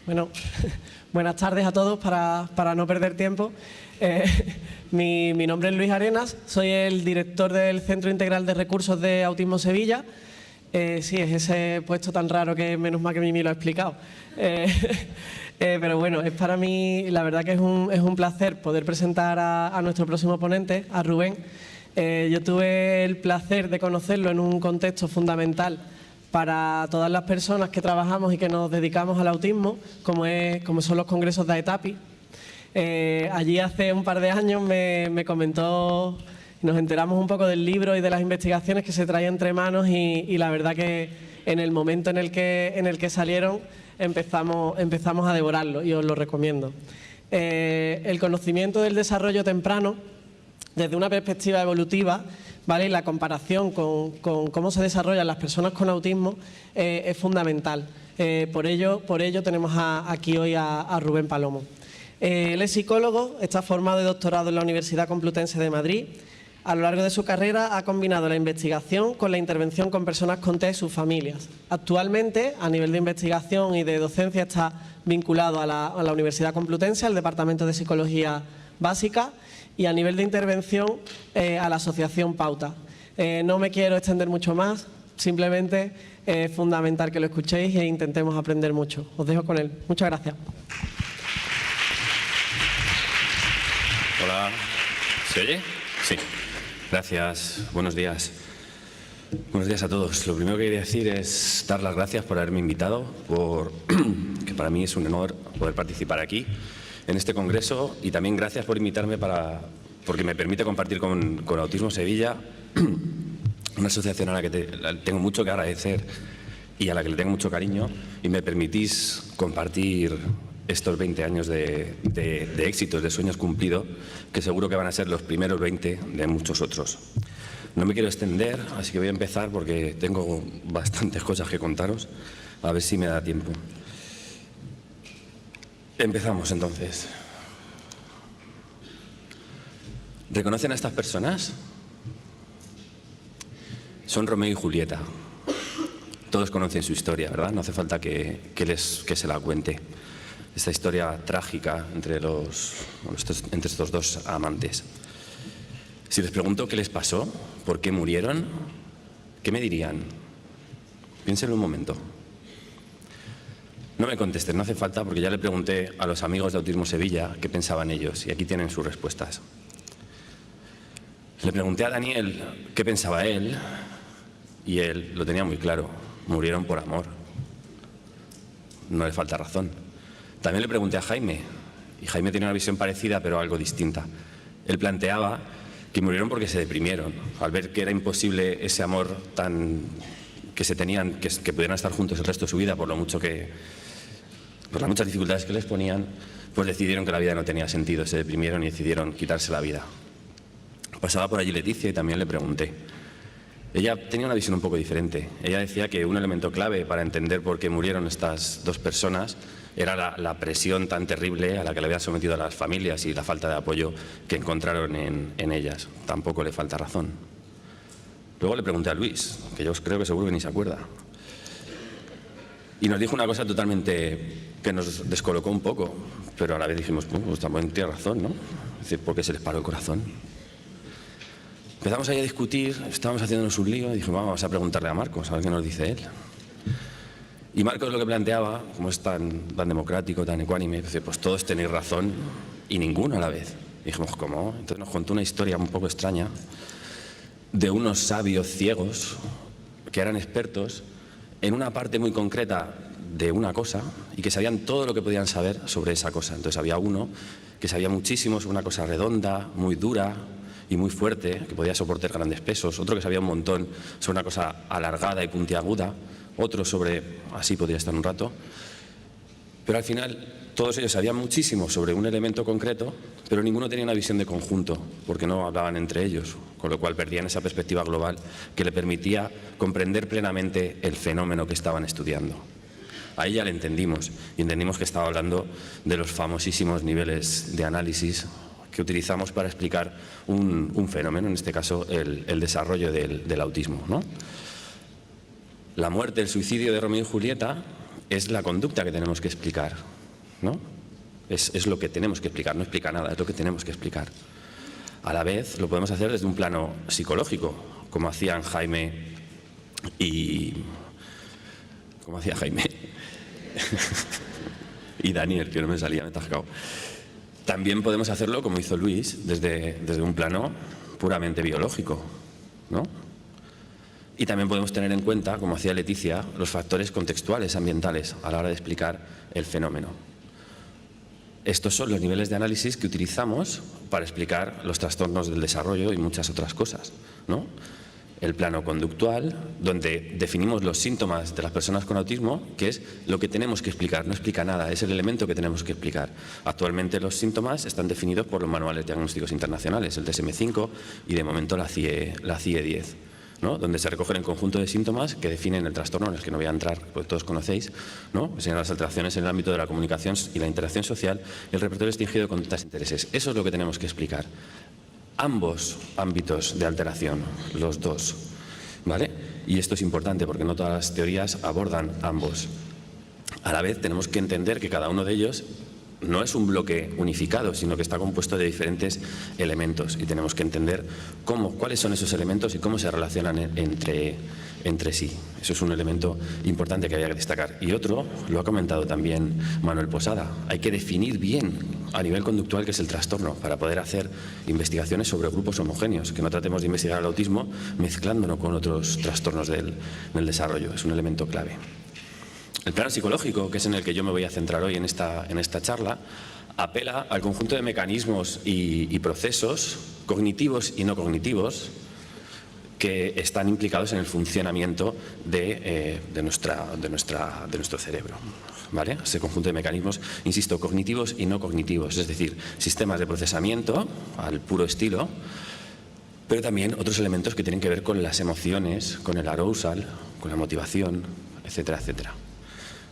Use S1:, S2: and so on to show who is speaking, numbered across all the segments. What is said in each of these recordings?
S1: Bueno, buenas tardes a todos para no perder tiempo. Mi nombre es Luis Arenas, soy el director del Centro Integral de Recursos de Autismo Sevilla. Sí, es ese puesto tan raro que menos mal que Mimi lo ha explicado. Pero bueno, es para mí, la verdad que es un placer poder presentar a nuestro próximo ponente, a Rubén. Yo tuve el placer de conocerlo en un contexto fundamental para todas las personas que trabajamos y que nos dedicamos al autismo, como son los congresos de AETAPI. Allí hace un par de años me comentó, nos enteramos un poco del libro y de las investigaciones que se traía entre manos y la verdad que en el momento en el que salieron empezamos a devorarlo y os lo recomiendo. El conocimiento del desarrollo temprano desde una perspectiva evolutiva, ¿vale? Y la comparación con cómo se desarrollan las personas con autismo es fundamental. Por ello tenemos aquí hoy a Rubén Palomo. Él es psicólogo, está formado de doctorado en la Universidad Complutense de Madrid. A lo largo de su carrera ha combinado la investigación con la intervención con personas con TEA y sus familias. Actualmente, a nivel de investigación y de docencia, está vinculado a la Universidad Complutense, al Departamento de Psicología Básica, y a nivel de intervención a la Asociación Pauta. No me quiero extender mucho más, simplemente es fundamental que lo escuchéis e intentemos aprender mucho. Os dejo con él. Muchas gracias.
S2: Hola, ¿se oye? Sí. Gracias, buenos días. Buenos días a todos. Lo primero que quería decir es dar las gracias por haberme invitado, que para mí es un honor poder participar aquí en este congreso, y también gracias por invitarme porque me permite compartir con Autismo Sevilla, una asociación a la que tengo mucho que agradecer y a la que le tengo mucho cariño, y me permitís compartir estos 20 años de éxitos, de sueños cumplidos, que seguro que van a ser los primeros 20 de muchos otros. No me quiero extender, así que voy a empezar porque tengo bastantes cosas que contaros, a ver si me da tiempo. Empezamos entonces. ¿Reconocen a estas personas? Son Romeo y Julieta. Todos conocen su historia, ¿verdad? No hace falta que se la cuente. Esta historia trágica entre estos dos amantes. Si les pregunto qué les pasó, por qué murieron, ¿qué me dirían? Piénsenlo un momento. No me contesten, no hace falta, porque ya le pregunté a los amigos de Autismo Sevilla qué pensaban ellos, y aquí tienen sus respuestas. Le pregunté a Daniel qué pensaba él, y él lo tenía muy claro: murieron por amor. No le falta razón. También le pregunté a Jaime, y Jaime tiene una visión parecida pero algo distinta. Él planteaba que murieron porque se deprimieron, al ver que era imposible ese amor que se tenían, que pudieran estar juntos el resto de su vida, por las muchas dificultades que les ponían, pues decidieron que la vida no tenía sentido, se deprimieron y decidieron quitarse la vida. Pasaba por allí Leticia y también le pregunté. Ella tenía una visión un poco diferente. Ella decía que un elemento clave para entender por qué murieron estas dos personas era la presión tan terrible a la que le habían sometido a las familias y la falta de apoyo que encontraron en ellas. Tampoco le falta razón. Luego le pregunté a Luis, que yo creo que seguro que ni se acuerda, y nos dijo una cosa totalmente que nos descolocó un poco, pero a la vez dijimos, pues también tiene razón, ¿no? Es decir, ¿por qué se les paró el corazón? Empezamos ahí a discutir, estábamos haciéndonos un lío y dijimos, vamos a preguntarle a Marcos, a ver qué nos dice él. Y Marcos lo que planteaba, como es tan democrático, tan ecuánime, dice, pues todos tenéis razón y ninguno a la vez. Y dijimos, ¿cómo? Entonces nos contó una historia un poco extraña de unos sabios ciegos que eran expertos en una parte muy concreta de una cosa y que sabían todo lo que podían saber sobre esa cosa. Entonces había uno que sabía muchísimo sobre una cosa redonda, muy dura y muy fuerte, que podía soportar grandes pesos, otro que sabía un montón sobre una cosa alargada y puntiaguda, otro sobre, así podría estar un rato, pero al final todos ellos sabían muchísimo sobre un elemento concreto, pero ninguno tenía una visión de conjunto, porque no hablaban entre ellos, con lo cual perdían esa perspectiva global que le permitía comprender plenamente el fenómeno que estaban estudiando. Ahí ya le entendimos, y entendimos que estaba hablando de los famosísimos niveles de análisis que utilizamos para explicar un fenómeno, en este caso el desarrollo del autismo, ¿no? La muerte, el suicidio de Romeo y Julieta es la conducta que tenemos que explicar, ¿no? Es lo que tenemos que explicar, no explica nada, es lo que tenemos que explicar. A la vez lo podemos hacer desde un plano psicológico, como hacían Jaime y Daniel, que no me salía, me he atascado. También podemos hacerlo, como hizo Luis, desde un plano puramente biológico, ¿no? Y también podemos tener en cuenta, como hacía Leticia, los factores contextuales, ambientales, a la hora de explicar el fenómeno. Estos son los niveles de análisis que utilizamos para explicar los trastornos del desarrollo y muchas otras cosas, ¿no? El plano conductual, donde definimos los síntomas de las personas con autismo, que es lo que tenemos que explicar, no explica nada, es el elemento que tenemos que explicar. Actualmente los síntomas están definidos por los manuales diagnósticos internacionales, el DSM-5 y de momento la CIE-10, ¿no? Donde se recogen el conjunto de síntomas que definen el trastorno, en el que no voy a entrar, pues todos conocéis, ¿no? Serían las alteraciones en el ámbito de la comunicación y la interacción social y el repertorio distinguido de conductas e intereses. Eso es lo que tenemos que explicar. Ambos ámbitos de alteración, los dos, ¿vale? Y esto es importante porque no todas las teorías abordan ambos. A la vez tenemos que entender que cada uno de ellos no es un bloque unificado, sino que está compuesto de diferentes elementos y tenemos que entender cuáles son esos elementos y cómo se relacionan entre sí. Eso es un elemento importante que había que destacar. Y otro, lo ha comentado también Manuel Posada, hay que definir bien a nivel conductual qué es el trastorno para poder hacer investigaciones sobre grupos homogéneos, que no tratemos de investigar el autismo mezclándolo con otros trastornos del desarrollo. Es un elemento clave. El plano psicológico, que es en el que yo me voy a centrar hoy en esta charla, apela al conjunto de mecanismos y procesos cognitivos y no cognitivos que están implicados en el funcionamiento de nuestro cerebro, ¿vale? Ese conjunto de mecanismos, insisto, cognitivos y no cognitivos, es decir, sistemas de procesamiento al puro estilo, pero también otros elementos que tienen que ver con las emociones, con el arousal, con la motivación, etcétera, etcétera.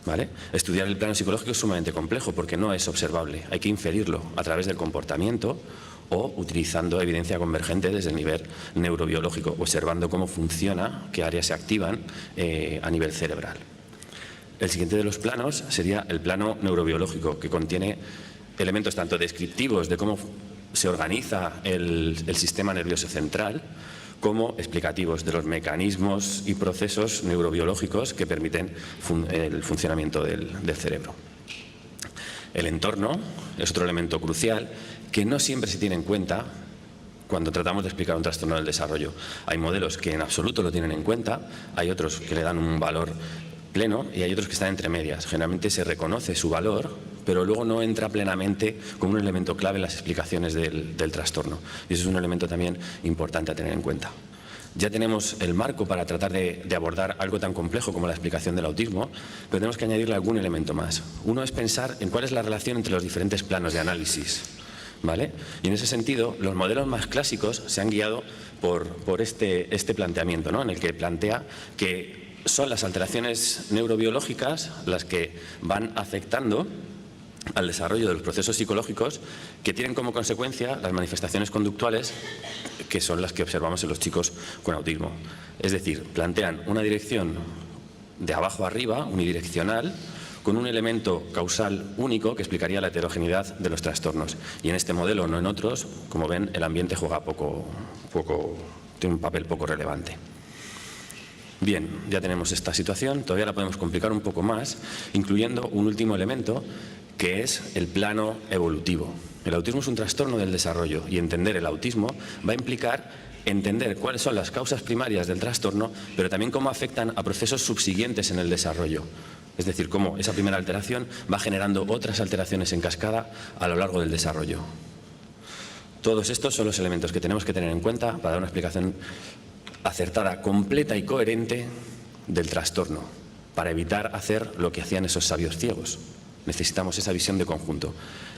S2: ¿Vale? Estudiar el plano psicológico es sumamente complejo porque no es observable, hay que inferirlo a través del comportamiento o utilizando evidencia convergente desde el nivel neurobiológico, observando cómo funciona, qué áreas se activan a nivel cerebral. El siguiente de los planos sería el plano neurobiológico, que contiene elementos tanto descriptivos de cómo se organiza el sistema nervioso central, como explicativos de los mecanismos y procesos neurobiológicos que permiten el funcionamiento del cerebro. El entorno es otro elemento crucial que no siempre se tiene en cuenta cuando tratamos de explicar un trastorno del desarrollo. Hay modelos que en absoluto lo tienen en cuenta, hay otros que le dan un valor pleno y hay otros que están entre medias. Generalmente se reconoce su valor, pero luego no entra plenamente como un elemento clave en las explicaciones del trastorno. Y eso es un elemento también importante a tener en cuenta. Ya tenemos el marco para tratar de abordar algo tan complejo como la explicación del autismo, pero tenemos que añadirle algún elemento más. Uno es pensar en cuál es la relación entre los diferentes planos de análisis, ¿vale? Y en ese sentido, los modelos más clásicos se han guiado por este planteamiento, ¿no? En el que plantea que son las alteraciones neurobiológicas las que van afectando al desarrollo de los procesos psicológicos que tienen como consecuencia las manifestaciones conductuales que son las que observamos en los chicos con autismo. Es decir, plantean una dirección de abajo a arriba, unidireccional, con un elemento causal único que explicaría la heterogeneidad de los trastornos. Y en este modelo, no en otros, como ven, el ambiente juega tiene un papel poco relevante. Bien, ya tenemos esta situación, todavía la podemos complicar un poco más, incluyendo un último elemento que es el plano evolutivo. El autismo es un trastorno del desarrollo y entender el autismo va a implicar entender cuáles son las causas primarias del trastorno, pero también cómo afectan a procesos subsiguientes en el desarrollo. Es decir, cómo esa primera alteración va generando otras alteraciones en cascada a lo largo del desarrollo. Todos estos son los elementos que tenemos que tener en cuenta para dar una explicación acertada, completa y coherente del trastorno, para evitar hacer lo que hacían esos sabios ciegos. Necesitamos esa visión de conjunto.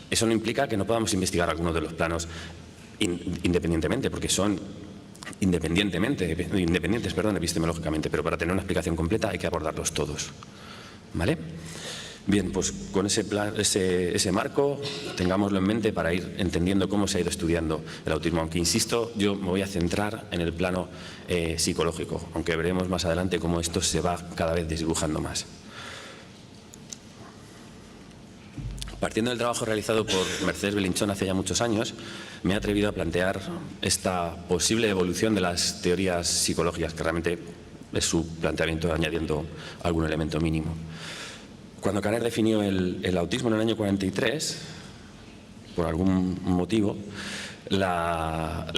S2: Eso no implica que no podamos investigar algunos de los planos independientemente, porque son independientes, epistemológicamente, pero para tener una explicación completa hay que abordarlos todos. ¿Vale? Bien, pues con ese marco tengámoslo en mente para ir entendiendo cómo se ha ido estudiando el autismo. Aunque, insisto, yo me voy a centrar en el plano psicológico, aunque veremos más adelante cómo esto se va cada vez desdibujando más. Partiendo del trabajo realizado por Mercedes Belinchón hace ya muchos años, me he atrevido a plantear esta posible evolución de las teorías psicológicas, que realmente es su planteamiento añadiendo algún elemento mínimo. Cuando Caner definió el autismo en el año 43, por algún motivo, las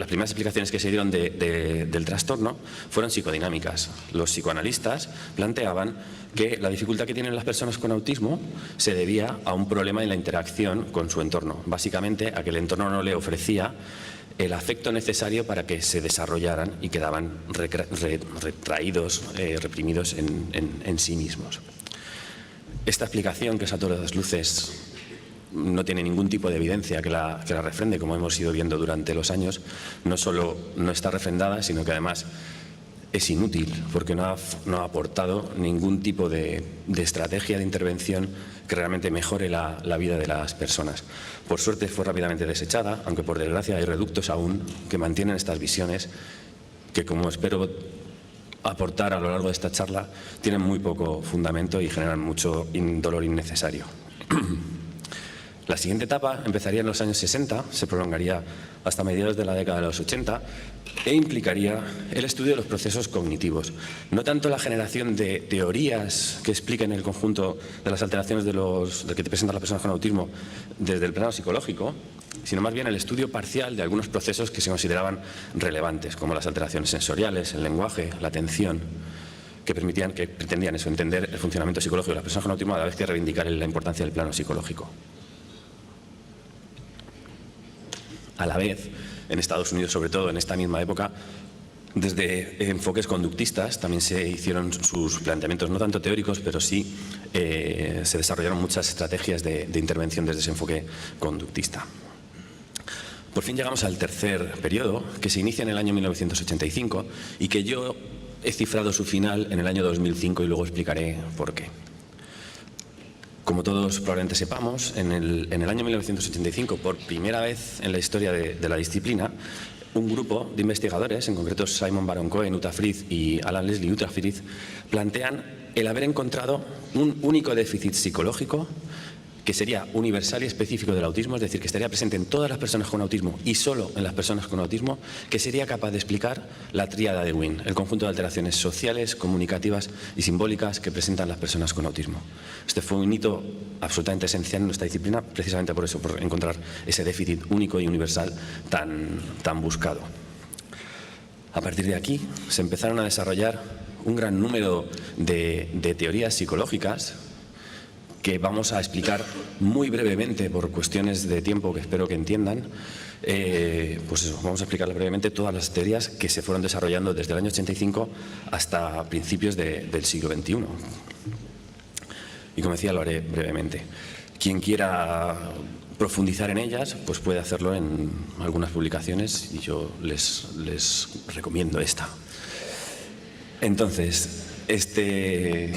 S2: primeras explicaciones que se dieron del trastorno fueron psicodinámicas. Los psicoanalistas planteaban que la dificultad que tienen las personas con autismo se debía a un problema en la interacción con su entorno, básicamente a que el entorno no le ofrecía el afecto necesario para que se desarrollaran y quedaban retraídos, reprimidos en sí mismos. Esta explicación, que es a todas luces no tiene ningún tipo de evidencia que la refrende, como hemos ido viendo durante los años, no solo no está refrendada, sino que además es inútil, porque no ha aportado ningún tipo de estrategia de intervención que realmente mejore la vida de las personas. Por suerte fue rápidamente desechada, aunque por desgracia hay reductos aún que mantienen estas visiones que, como espero aportar a lo largo de esta charla, tienen muy poco fundamento y generan mucho dolor innecesario. La siguiente etapa empezaría en los años 60, se prolongaría hasta mediados de la década de los 80 e implicaría el estudio de los procesos cognitivos. No tanto la generación de teorías que expliquen el conjunto de las alteraciones de que te presentan las personas con autismo desde el plano psicológico, sino más bien el estudio parcial de algunos procesos que se consideraban relevantes, como las alteraciones sensoriales, el lenguaje, la atención, que pretendían eso, entender el funcionamiento psicológico de las personas con autismo a la vez que reivindicar la importancia del plano psicológico. A la vez, en Estados Unidos, sobre todo en esta misma época, desde enfoques conductistas también se hicieron sus planteamientos, no tanto teóricos, pero sí se desarrollaron muchas estrategias de intervención desde ese enfoque conductista. Por fin llegamos al tercer periodo, que se inicia en el año 1985 y que yo he cifrado su final en el año 2005 y luego explicaré por qué. Como todos probablemente sepamos, en el año 1985, por primera vez en la historia de la disciplina, un grupo de investigadores, en concreto Simon Baron-Cohen, Uta Frith y Alan Leslie Uta Frith, plantean el haber encontrado un único déficit psicológico que sería universal y específico del autismo, es decir, que estaría presente en todas las personas con autismo y solo en las personas con autismo, que sería capaz de explicar la tríada de Wien, el conjunto de alteraciones sociales, comunicativas y simbólicas que presentan las personas con autismo. Este fue un hito absolutamente esencial en nuestra disciplina, precisamente por eso, por encontrar ese déficit único y universal tan buscado. A partir de aquí se empezaron a desarrollar un gran número de teorías psicológicas que vamos a explicar muy brevemente por cuestiones de tiempo que espero que entiendan. Pues eso, vamos a explicar brevemente todas las teorías que se fueron desarrollando desde el año 85 hasta principios del siglo XXI. Y como decía, lo haré brevemente. Quien quiera profundizar en ellas, pues puede hacerlo en algunas publicaciones y yo les recomiendo esta. Entonces, este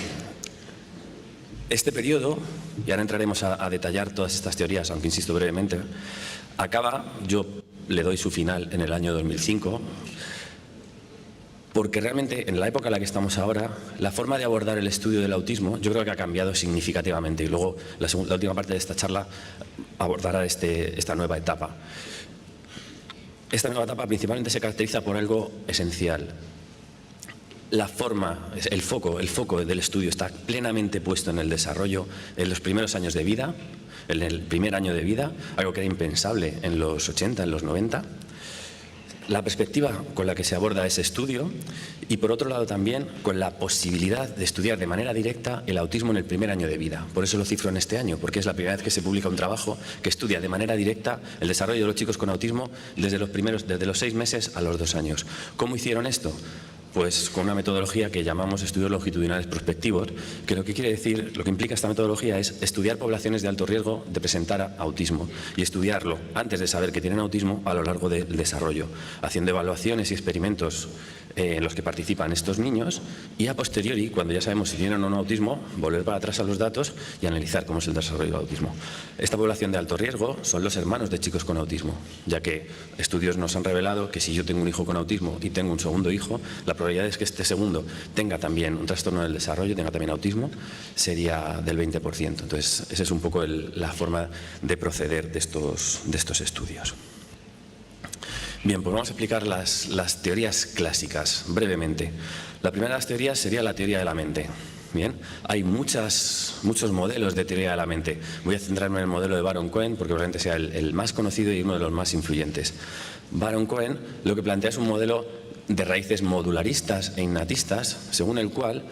S2: periodo, y ahora entraremos a detallar todas estas teorías, aunque insisto brevemente, acaba, yo le doy su final en el año 2005, porque realmente en la época en la que estamos ahora, la forma de abordar el estudio del autismo yo creo que ha cambiado significativamente y luego la última parte de esta charla abordará esta nueva etapa. Esta nueva etapa principalmente se caracteriza por algo esencial. La forma, el foco del estudio está plenamente puesto en el desarrollo en los primeros años de vida, en el primer año de vida, algo que era impensable en los 80, en los 90. La perspectiva con la que se aborda ese estudio y, por otro lado, también con la posibilidad de estudiar de manera directa el autismo en el primer año de vida. Por eso lo cifro en este año, porque es la primera vez que se publica un trabajo que estudia de manera directa el desarrollo de los chicos con autismo desde los 6 meses a los 2 años. ¿Cómo hicieron esto? Pues con una metodología que llamamos estudios longitudinales prospectivos, que lo que implica esta metodología es estudiar poblaciones de alto riesgo de presentar autismo y estudiarlo antes de saber que tienen autismo a lo largo del desarrollo, haciendo evaluaciones y experimentos en los que participan estos niños y a posteriori, cuando ya sabemos si tienen o no autismo, volver para atrás a los datos y analizar cómo es el desarrollo del autismo. Esta población de alto riesgo son los hermanos de chicos con autismo, ya que estudios nos han revelado que si yo tengo un hijo con autismo y tengo un segundo hijo, la probabilidades que este segundo tenga también un trastorno del desarrollo, tenga también autismo, sería del 20%. Entonces, esa es un poco la forma de proceder de estos estudios. Bien, pues vamos a explicar las teorías clásicas, brevemente. La primera de las teorías sería la teoría de la mente. Bien, hay muchos modelos de teoría de la mente. Voy a centrarme en el modelo de Baron Cohen porque probablemente sea el más conocido y uno de los más influyentes. Baron Cohen lo que plantea es un modelo de raíces modularistas e innatistas, según el cual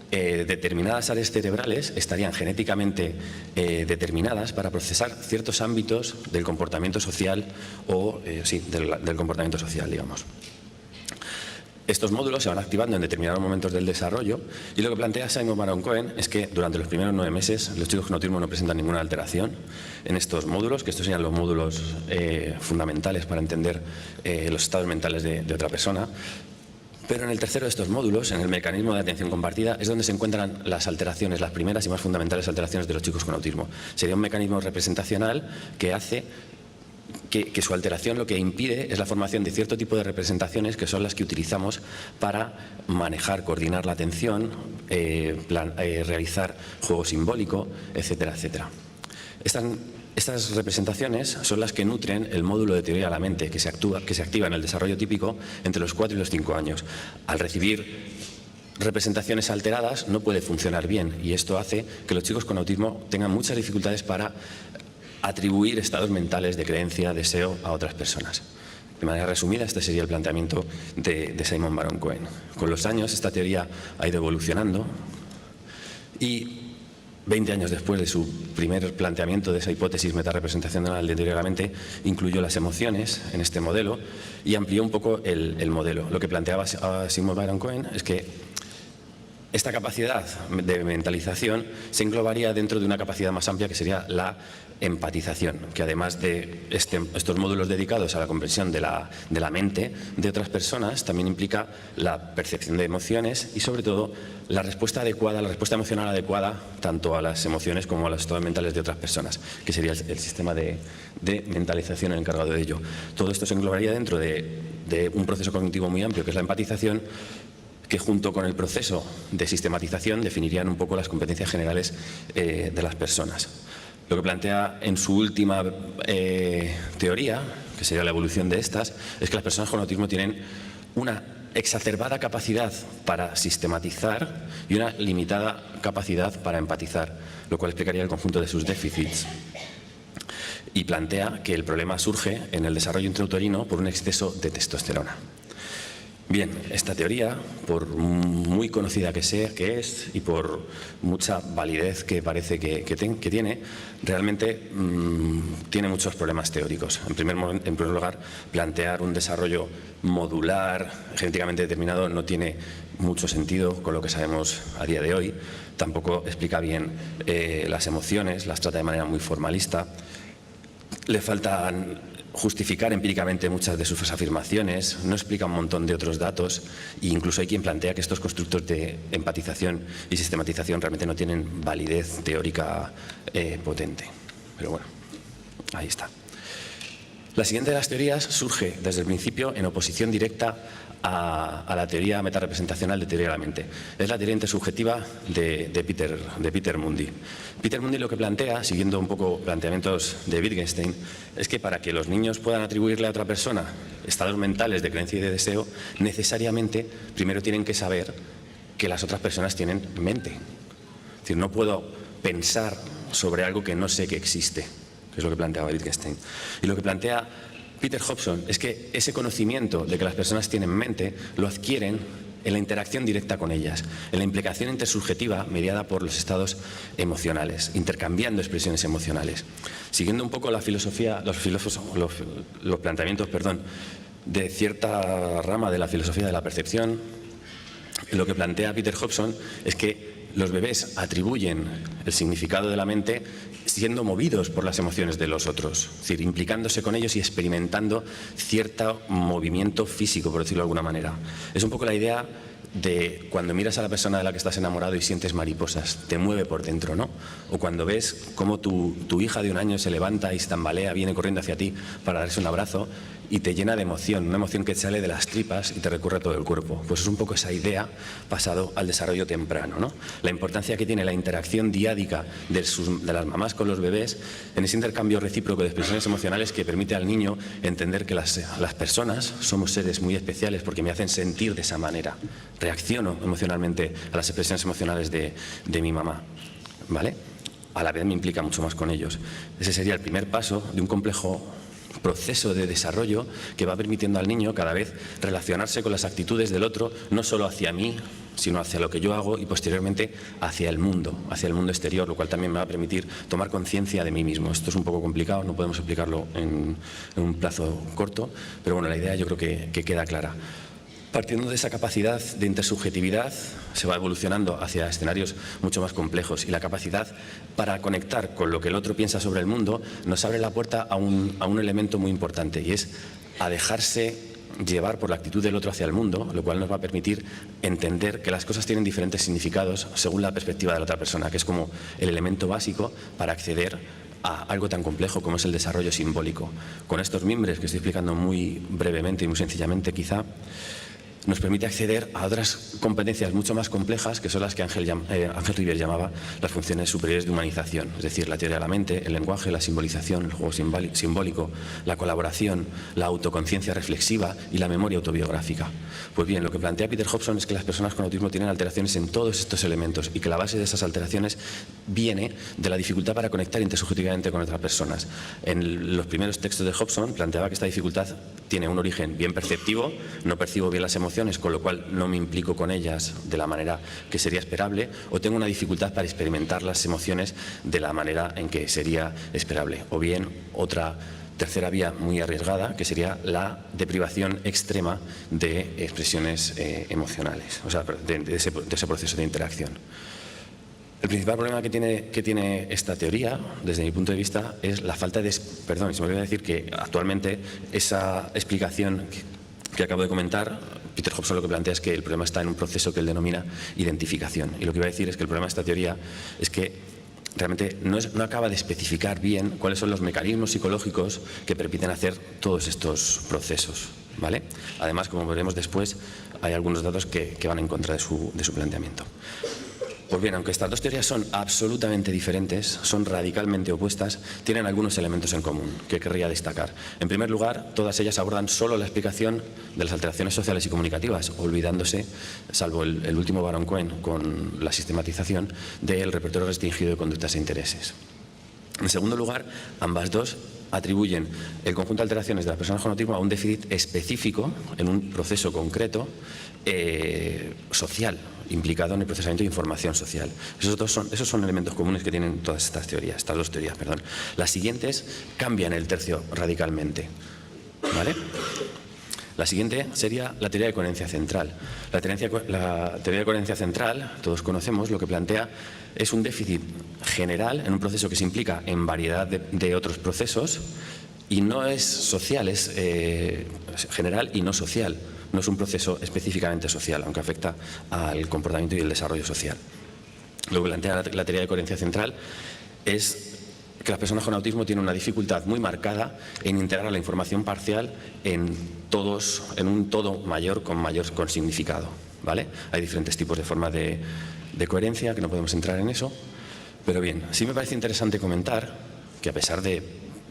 S2: determinadas áreas cerebrales estarían genéticamente determinadas para procesar ciertos ámbitos del comportamiento social o, del comportamiento social, digamos. Estos módulos se van activando en determinados momentos del desarrollo y lo que plantea Simon Baron Cohen es que durante los primeros 9 meses los chicos con autismo no presentan ninguna alteración en estos módulos, que estos serían los módulos fundamentales para entender los estados mentales de otra persona. Pero en el tercero de estos módulos, en el mecanismo de atención compartida, es donde se encuentran las alteraciones, las primeras y más fundamentales alteraciones de los chicos con autismo. Sería un mecanismo representacional que hace que su alteración lo que impide es la formación de cierto tipo de representaciones que son las que utilizamos para manejar, coordinar la atención, realizar juego simbólico, etcétera, etcétera. Estas representaciones son las que nutren el módulo de teoría de la mente que se activa en el desarrollo típico entre los 4 y los 5 años. Al recibir representaciones alteradas no puede funcionar bien y esto hace que los chicos con autismo tengan muchas dificultades para atribuir estados mentales de creencia, deseo a otras personas. De manera resumida, este sería el planteamiento de Simon Baron Cohen. Con los años, esta teoría ha ido evolucionando y 20 años después de su primer planteamiento de esa hipótesis metarepresentacional de teoría de la mente, incluyó las emociones en este modelo y amplió un poco el modelo. Lo que planteaba Simon Baron Cohen es que esta capacidad de mentalización se englobaría dentro de una capacidad más amplia que sería la empatización, que además de estos módulos dedicados a la comprensión de la mente de otras personas, también implica la percepción de emociones y sobre todo la respuesta adecuada, la respuesta emocional adecuada tanto a las emociones como a los estados mentales de otras personas, que sería el sistema de mentalización el encargado de ello. Todo esto se englobaría dentro de un proceso cognitivo muy amplio que es la empatización, que junto con el proceso de sistematización definirían un poco las competencias generales de las personas. Lo que plantea en su última teoría, que sería la evolución de estas, es que las personas con autismo tienen una exacerbada capacidad para sistematizar y una limitada capacidad para empatizar, lo cual explicaría el conjunto de sus déficits. Y plantea que el problema surge en el desarrollo intrauterino por un exceso de testosterona. Bien, esta teoría, por muy conocida que es y por mucha validez que parece que tiene, realmente tiene muchos problemas teóricos. En primer lugar, plantear un desarrollo modular, genéticamente determinado, no tiene mucho sentido con lo que sabemos a día de hoy. Tampoco explica bien las emociones, las trata de manera muy formalista. Le faltan justificar empíricamente muchas de sus afirmaciones, no explica un montón de otros datos e incluso hay quien plantea que estos constructos de empatización y sistematización realmente no tienen validez teórica potente. Pero bueno, ahí está. La siguiente de las teorías surge desde el principio en oposición directa a la teoría metarepresentacional de teoría de la mente. Es la teoría intersubjetiva de Peter Mundi. Peter Mundi lo que plantea, siguiendo un poco planteamientos de Wittgenstein, es que para que los niños puedan atribuirle a otra persona estados mentales de creencia y de deseo, necesariamente primero tienen que saber que las otras personas tienen mente. Es decir, no puedo pensar sobre algo que no sé que existe, que es lo que planteaba Wittgenstein. Y lo que plantea Peter Hobson es que ese conocimiento de que las personas tienen mente lo adquieren en la interacción directa con ellas, en la implicación intersubjetiva mediada por los estados emocionales, intercambiando expresiones emocionales. Siguiendo un poco la filosofía, los planteamientos, de cierta rama de la filosofía de la percepción, lo que plantea Peter Hobson es que los bebés atribuyen el significado de la mente siendo movidos por las emociones de los otros, es decir, implicándose con ellos y experimentando cierto movimiento físico, por decirlo de alguna manera. Es un poco la idea de cuando miras a la persona de la que estás enamorado y sientes mariposas, te mueve por dentro, ¿no? O cuando ves cómo tu hija de 1 año se levanta y se tambalea, viene corriendo hacia ti para darse un abrazo y te llena de emoción, una emoción que te sale de las tripas y te recorre todo el cuerpo. Pues es un poco esa idea pasado al desarrollo temprano, ¿no? La importancia que tiene la interacción diádica de las mamás con los bebés en ese intercambio recíproco de expresiones emocionales que permite al niño entender que las personas somos seres muy especiales porque me hacen sentir de esa manera. Reacciono emocionalmente a las expresiones emocionales de mi mamá, ¿vale? A la vez me implica mucho más con ellos. Ese sería el primer paso de un complejo proceso de desarrollo que va permitiendo al niño cada vez relacionarse con las actitudes del otro, no solo hacia mí, sino hacia lo que yo hago y posteriormente hacia el mundo exterior, lo cual también me va a permitir tomar conciencia de mí mismo. Esto es un poco complicado, no podemos explicarlo en un plazo corto, pero bueno, la idea yo creo que queda clara. Partiendo de esa capacidad de intersubjetividad, se va evolucionando hacia escenarios mucho más complejos y la capacidad para conectar con lo que el otro piensa sobre el mundo nos abre la puerta a un elemento muy importante y es a dejarse llevar por la actitud del otro hacia el mundo, lo cual nos va a permitir entender que las cosas tienen diferentes significados según la perspectiva de la otra persona, que es como el elemento básico para acceder a algo tan complejo como es el desarrollo simbólico. Con estos mimbres que estoy explicando muy brevemente y muy sencillamente quizá, nos permite acceder a otras competencias mucho más complejas que son las que Ángel Rivière llamaba las funciones superiores de humanización, es decir, la teoría de la mente, el lenguaje, la simbolización, el juego simbólico, la colaboración, la autoconciencia reflexiva y la memoria autobiográfica. Pues bien, lo que plantea Peter Hobson es que las personas con autismo tienen alteraciones en todos estos elementos y que la base de esas alteraciones viene de la dificultad para conectar intersubjetivamente con otras personas. En los primeros textos de Hobson planteaba que esta dificultad tiene un origen bien perceptivo, no percibo bien las emociones, con lo cual no me implico con ellas de la manera que sería esperable, o tengo una dificultad para experimentar las emociones de la manera en que sería esperable. O bien, otra tercera vía muy arriesgada, que sería la deprivación extrema de expresiones emocionales, o sea, de ese proceso de interacción. El principal problema que tiene esta teoría, desde mi punto de vista, es la falta de... Perdón, se me olvidó decir que actualmente esa explicación que acabo de comentar, Peter Hobson lo que plantea es que el problema está en un proceso que él denomina identificación. Y lo que iba a decir es que el problema de esta teoría es que realmente no acaba de especificar bien cuáles son los mecanismos psicológicos que permiten hacer todos estos procesos, ¿vale? Además, como veremos después, hay algunos datos que van en contra de su planteamiento. Pues bien, aunque estas dos teorías son absolutamente diferentes, son radicalmente opuestas, tienen algunos elementos en común que querría destacar. En primer lugar, todas ellas abordan solo la explicación de las alteraciones sociales y comunicativas, olvidándose, salvo el último Baron Cohen con la sistematización, del repertorio restringido de conductas e intereses. En segundo lugar, ambas dos atribuyen el conjunto de alteraciones de las personas con autismo a un déficit específico en un proceso concreto social, implicado en el procesamiento de información social. Esos son elementos comunes que tienen todas estas teorías, estas dos teorías, perdón. Las siguientes cambian el tercio radicalmente, ¿vale? La siguiente sería la teoría de coherencia central. La teoría de coherencia central, todos conocemos, lo que plantea es un déficit general en un proceso que se implica en variedad de otros procesos y no es social, es general y no social. No es un proceso específicamente social, aunque afecta al comportamiento y el desarrollo social. Lo que plantea la teoría de coherencia central es que las personas con autismo tienen una dificultad muy marcada en integrar la información parcial en un todo mayor con significado, ¿vale? Hay diferentes tipos de formas de coherencia, que no podemos entrar en eso, pero bien, sí me parece interesante comentar que a pesar de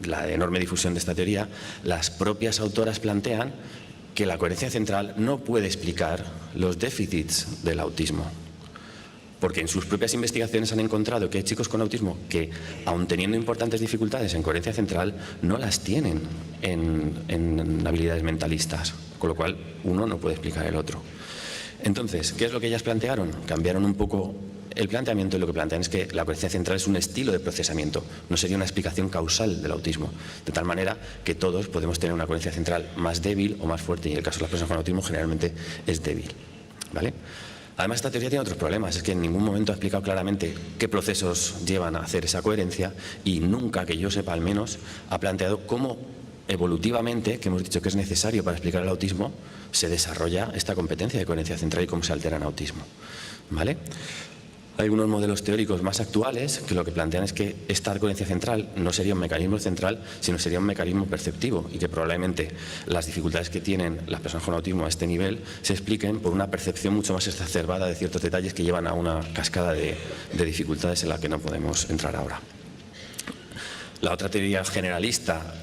S2: la enorme difusión de esta teoría, las propias autoras plantean que la coherencia central no puede explicar los déficits del autismo. Porque en sus propias investigaciones han encontrado que hay chicos con autismo que, aun teniendo importantes dificultades en coherencia central, no las tienen en habilidades mentalistas, con lo cual uno no puede explicar el otro. Entonces, ¿qué es lo que ellas plantearon? Cambiaron un poco el planteamiento y lo que plantean es que la coherencia central es un estilo de procesamiento, no sería una explicación causal del autismo, de tal manera que todos podemos tener una coherencia central más débil o más fuerte y en el caso de las personas con autismo generalmente es débil, ¿vale? Además, esta teoría tiene otros problemas, es que en ningún momento ha explicado claramente qué procesos llevan a hacer esa coherencia y nunca, que yo sepa al menos, ha planteado cómo evolutivamente, que hemos dicho que es necesario para explicar el autismo, se desarrolla esta competencia de coherencia central y cómo se altera en autismo, ¿vale? Hay unos modelos teóricos más actuales que lo que plantean es que esta coherencia central no sería un mecanismo central, sino sería un mecanismo perceptivo, y que probablemente las dificultades que tienen las personas con autismo a este nivel se expliquen por una percepción mucho más exacerbada de ciertos detalles que llevan a una cascada de dificultades en la que no podemos entrar ahora. La otra teoría generalista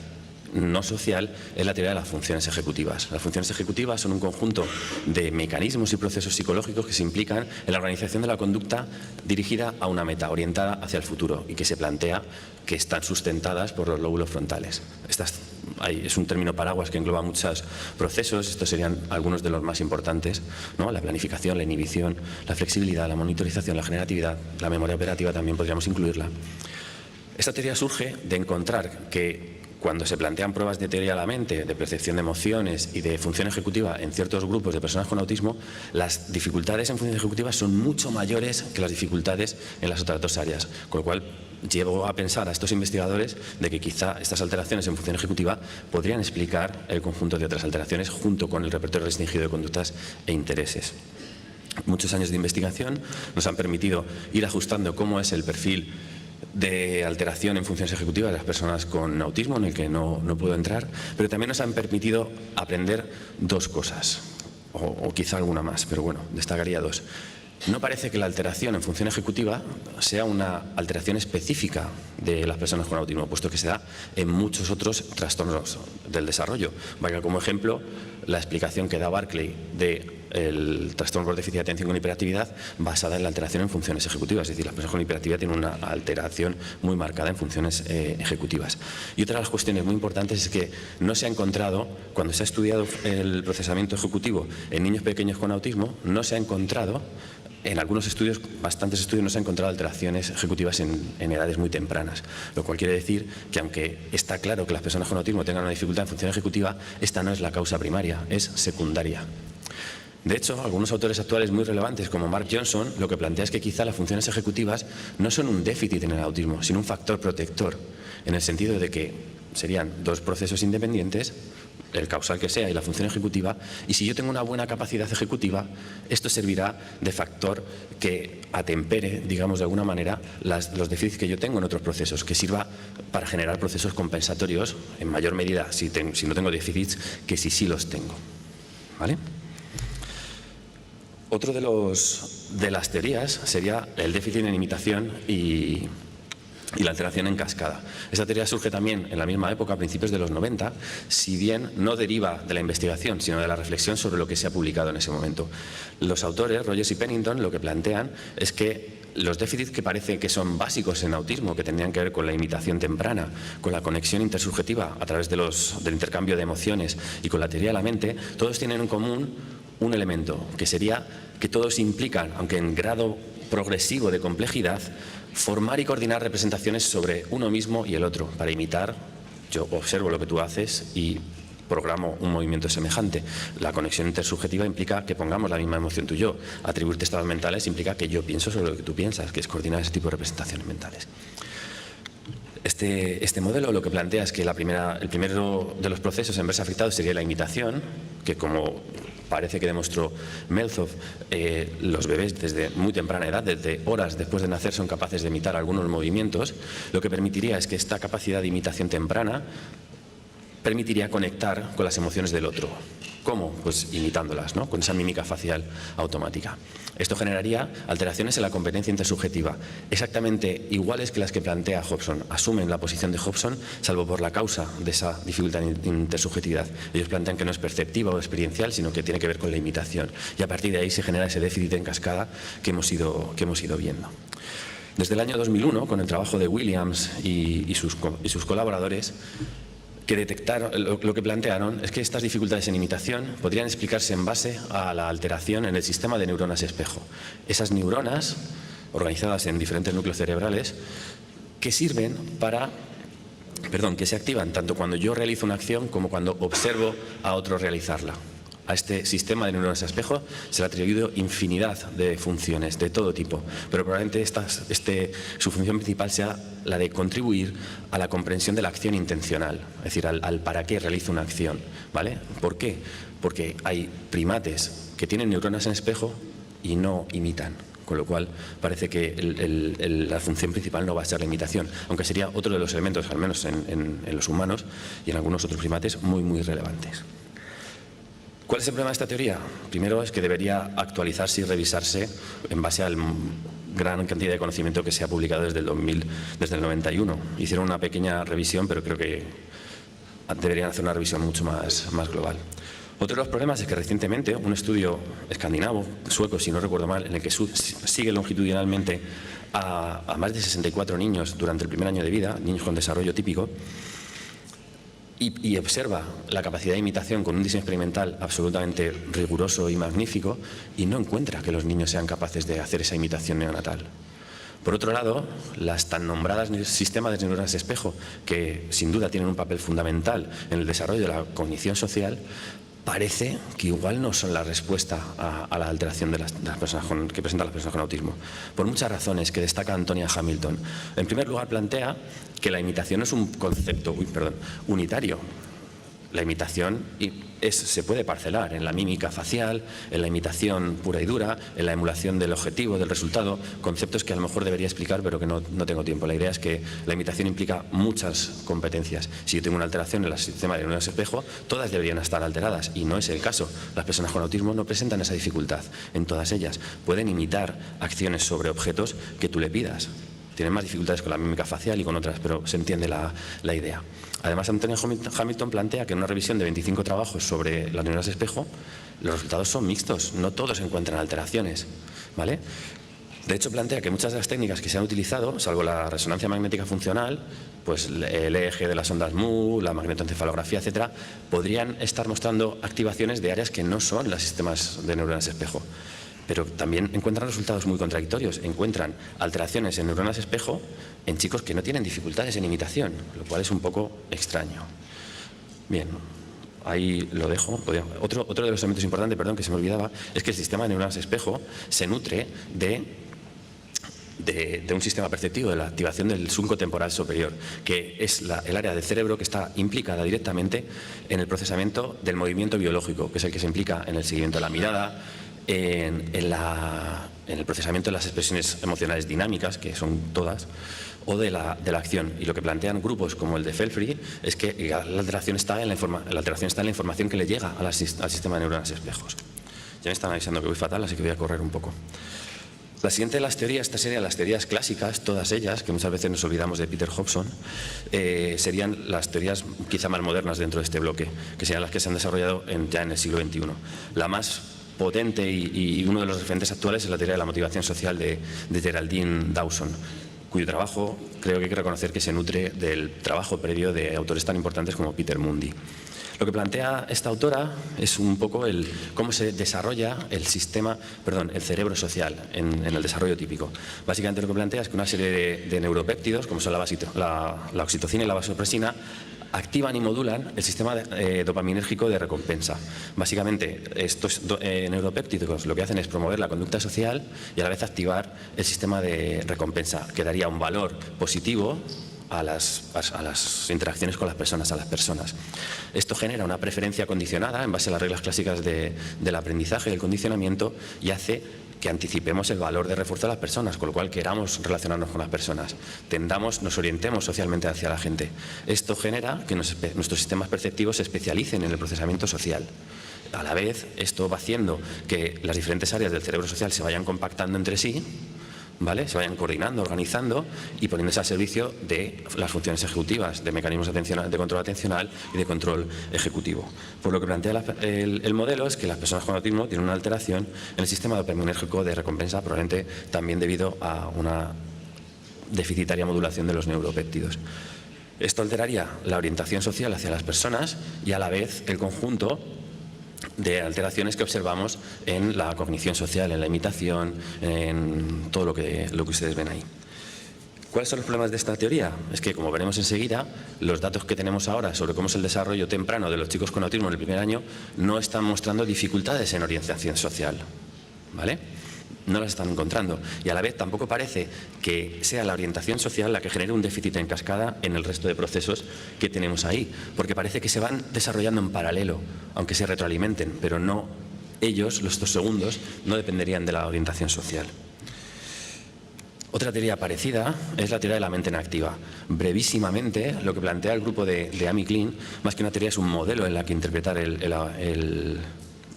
S2: no social es la teoría de las funciones ejecutivas. Las funciones ejecutivas son un conjunto de mecanismos y procesos psicológicos que se implican en la organización de la conducta dirigida a una meta, orientada hacia el futuro, y que se plantea que están sustentadas por los lóbulos frontales. Es un término paraguas que engloba muchos procesos. Estos serían algunos de los más importantes, ¿no? La planificación, la inhibición, la flexibilidad, la monitorización, la generatividad, la memoria operativa también podríamos incluirla. Esta teoría surge de encontrar que cuando se plantean pruebas de teoría de la mente, de percepción de emociones y de función ejecutiva en ciertos grupos de personas con autismo, las dificultades en función ejecutiva son mucho mayores que las dificultades en las otras dos áreas, con lo cual llevo a pensar a estos investigadores de que quizá estas alteraciones en función ejecutiva podrían explicar el conjunto de otras alteraciones junto con el repertorio restringido de conductas e intereses. Muchos años de investigación nos han permitido ir ajustando cómo es el perfil de alteración en funciones ejecutivas de las personas con autismo, en el que no puedo entrar, pero también nos han permitido aprender dos cosas, o quizá alguna más, pero bueno, destacaría dos. No parece que la alteración en función ejecutiva sea una alteración específica de las personas con autismo, puesto que se da en muchos otros trastornos del desarrollo. Valga como ejemplo la explicación que da Barclay del trastorno por déficit de atención con hiperactividad basada en la alteración en funciones ejecutivas. Es decir, las personas con hiperactividad tienen una alteración muy marcada en funciones ejecutivas. Y otra de las cuestiones muy importantes es que no se ha encontrado, cuando se ha estudiado el procesamiento ejecutivo en niños pequeños con autismo, no se ha encontrado, en algunos estudios, bastantes estudios, no se han encontrado alteraciones ejecutivas en edades muy tempranas, lo cual quiere decir que aunque está claro que las personas con autismo tengan una dificultad en función ejecutiva, esta no es la causa primaria, es secundaria. De hecho, algunos autores actuales muy relevantes, como Mark Johnson, lo que plantea es que quizá las funciones ejecutivas no son un déficit en el autismo, sino un factor protector, en el sentido de que serían dos procesos independientes, el causal que sea y la función ejecutiva, y si yo tengo una buena capacidad ejecutiva, esto servirá de factor que atempere, digamos de alguna manera, los déficits que yo tengo en otros procesos, que sirva para generar procesos compensatorios en mayor medida si no tengo déficits que si sí los tengo. ¿Vale? Otro de las teorías sería el déficit en imitación y la alteración en cascada. Esta teoría surge también en la misma época, a principios de los 90, si bien no deriva de la investigación, sino de la reflexión sobre lo que se ha publicado en ese momento. Los autores, Rogers y Pennington, lo que plantean es que los déficits que parece que son básicos en autismo, que tendrían que ver con la imitación temprana, con la conexión intersubjetiva a través del intercambio de emociones y con la teoría de la mente, todos tienen en común un elemento, que sería que todos implican, aunque en grado progresivo de complejidad, formar y coordinar representaciones sobre uno mismo y el otro. Para imitar, yo observo lo que tú haces y programo un movimiento semejante. La conexión intersubjetiva implica que pongamos la misma emoción tú y yo. Atribuirte estados mentales implica que yo pienso sobre lo que tú piensas, que es coordinar ese tipo de representaciones mentales. Este modelo lo que plantea es que el primero de los procesos en verse afectados sería la imitación, que como parece que demostró Meltzoff, los bebés desde muy temprana edad, desde horas después de nacer, son capaces de imitar algunos movimientos. Lo que permitiría es que esta capacidad de imitación temprana permitiría conectar con las emociones del otro. ¿Cómo? Pues imitándolas, ¿no? Con esa mímica facial automática. Esto generaría alteraciones en la competencia intersubjetiva, exactamente iguales que las que plantea Hobson. Asumen la posición de Hobson, salvo por la causa de esa dificultad en intersubjetividad. Ellos plantean que no es perceptiva o experiencial, sino que tiene que ver con la imitación. Y a partir de ahí se genera ese déficit en cascada que hemos ido viendo. Desde el año 2001, con el trabajo de Williams y sus colaboradores, que detectaron, lo que plantearon es que estas dificultades en imitación podrían explicarse en base a la alteración en el sistema de neuronas espejo. Esas neuronas, organizadas en diferentes núcleos cerebrales, que sirven que se activan tanto cuando yo realizo una acción como cuando observo a otro realizarla. A este sistema de neuronas espejo se le ha atribuido infinidad de funciones de todo tipo, pero probablemente su función principal sea la de contribuir a la comprensión de la acción intencional, es decir, al para qué realizo una acción, ¿vale? ¿Por qué? Porque hay primates que tienen neuronas en espejo y no imitan, con lo cual parece que la función principal no va a ser la imitación, aunque sería otro de los elementos, al menos en los humanos y en algunos otros primates, muy, muy relevantes. ¿Cuál es el problema de esta teoría? Primero es que debería actualizarse y revisarse en base al gran cantidad de conocimiento que se ha publicado desde el 91. Hicieron una pequeña revisión, pero creo que deberían hacer una revisión mucho más global. Otro de los problemas es que recientemente un estudio escandinavo, sueco si no recuerdo mal, en el que sigue longitudinalmente a más de 64 niños durante el primer año de vida, niños con desarrollo típico, y observa la capacidad de imitación con un diseño experimental absolutamente riguroso y magnífico, y no encuentra que los niños sean capaces de hacer esa imitación neonatal. Por otro lado, las tan nombradas sistemas de neuronas espejo, que sin duda tienen un papel fundamental en el desarrollo de la cognición social, parece que igual no son la respuesta a la alteración de las personas que presentan las personas con autismo. Por muchas razones que destaca Antonia Hamilton. En primer lugar, plantea que la imitación no es un concepto unitario. La imitación se puede parcelar en la mímica facial, en la imitación pura y dura, en la emulación del objetivo, del resultado, conceptos que a lo mejor debería explicar pero que no tengo tiempo. La idea es que la imitación implica muchas competencias. Si yo tengo una alteración en el sistema de neuronas espejo, todas deberían estar alteradas y no es el caso. Las personas con autismo no presentan esa dificultad en todas ellas. Pueden imitar acciones sobre objetos que tú le pidas. Tienen más dificultades con la mímica facial y con otras, pero se entiende la idea. Además, Antonia Hamilton plantea que en una revisión de 25 trabajos sobre las neuronas espejo, los resultados son mixtos, no todos encuentran alteraciones, ¿vale? De hecho, plantea que muchas de las técnicas que se han utilizado, salvo la resonancia magnética funcional, pues el EEG de las ondas Mu, la magnetoencefalografía, etcétera, podrían estar mostrando activaciones de áreas que no son los sistemas de neuronas espejo. Pero también encuentran resultados muy contradictorios. Encuentran alteraciones en neuronas espejo en chicos que no tienen dificultades en imitación, lo cual es un poco extraño. Bien, ahí lo dejo. Otro de los elementos importantes, perdón, que se me olvidaba, es que el sistema de neuronas espejo se nutre de un sistema perceptivo, de la activación del surco temporal superior, que es el área del cerebro que está implicada directamente en el procesamiento del movimiento biológico, que es el que se implica en el seguimiento de la mirada, en el procesamiento de las expresiones emocionales dinámicas, que son todas, o de la acción. Y lo que plantean grupos como el de Felfrey es que la alteración está en la información que le llega al sistema de neuronas espejos. Ya me están avisando que voy fatal, así que voy a correr un poco. La siguiente de las teorías, estas serían las teorías clásicas, todas ellas, que muchas veces nos olvidamos de Peter Hobson, serían las teorías quizá más modernas dentro de este bloque, que serían las que se han desarrollado ya en el siglo XXI. La más potente y uno de los referentes actuales es la teoría de la motivación social de Geraldine Dawson, cuyo trabajo creo que hay que reconocer que se nutre del trabajo previo de autores tan importantes como Peter Mundy. Lo que plantea esta autora es un poco cómo se desarrolla el cerebro social en el desarrollo típico. Básicamente lo que plantea es que una serie de neuropéptidos, como son la oxitocina y la vasopresina, activan y modulan el sistema dopaminérgico de recompensa. Básicamente, estos neuropéptidos lo que hacen es promover la conducta social y a la vez activar el sistema de recompensa, que daría un valor positivo a las interacciones con las personas, a las personas. Esto genera una preferencia condicionada en base a las reglas clásicas del aprendizaje y del condicionamiento y hace que anticipemos el valor de refuerzo a las personas, con lo cual queramos relacionarnos con las personas, nos orientemos socialmente hacia la gente. Esto genera que nuestros sistemas perceptivos se especialicen en el procesamiento social. A la vez, esto va haciendo que las diferentes áreas del cerebro social se vayan compactando entre sí, ¿vale? Se vayan coordinando, organizando y poniéndose al servicio de las funciones ejecutivas, de mecanismos de control atencional y de control ejecutivo. Por lo que plantea el modelo es que las personas con autismo tienen una alteración en el sistema dopaminérgico de recompensa, probablemente también debido a una deficitaria modulación de los neuropéptidos. Esto alteraría la orientación social hacia las personas y a la vez el conjunto de alteraciones que observamos en la cognición social, en la imitación, en todo lo que ustedes ven ahí. ¿Cuáles son los problemas de esta teoría? Es que, como veremos enseguida, los datos que tenemos ahora sobre cómo es el desarrollo temprano de los chicos con autismo en el primer año no están mostrando dificultades en orientación social, ¿vale? No las están encontrando y a la vez tampoco parece que sea la orientación social la que genere un déficit en cascada en el resto de procesos que tenemos ahí, porque parece que se van desarrollando en paralelo, aunque se retroalimenten, pero no ellos, los dos segundos, no dependerían de la orientación social. Otra teoría parecida es la teoría de la mente inactiva. Brevísimamente, lo que plantea el grupo de Amy Klein, más que una teoría, es un modelo en la que interpretar el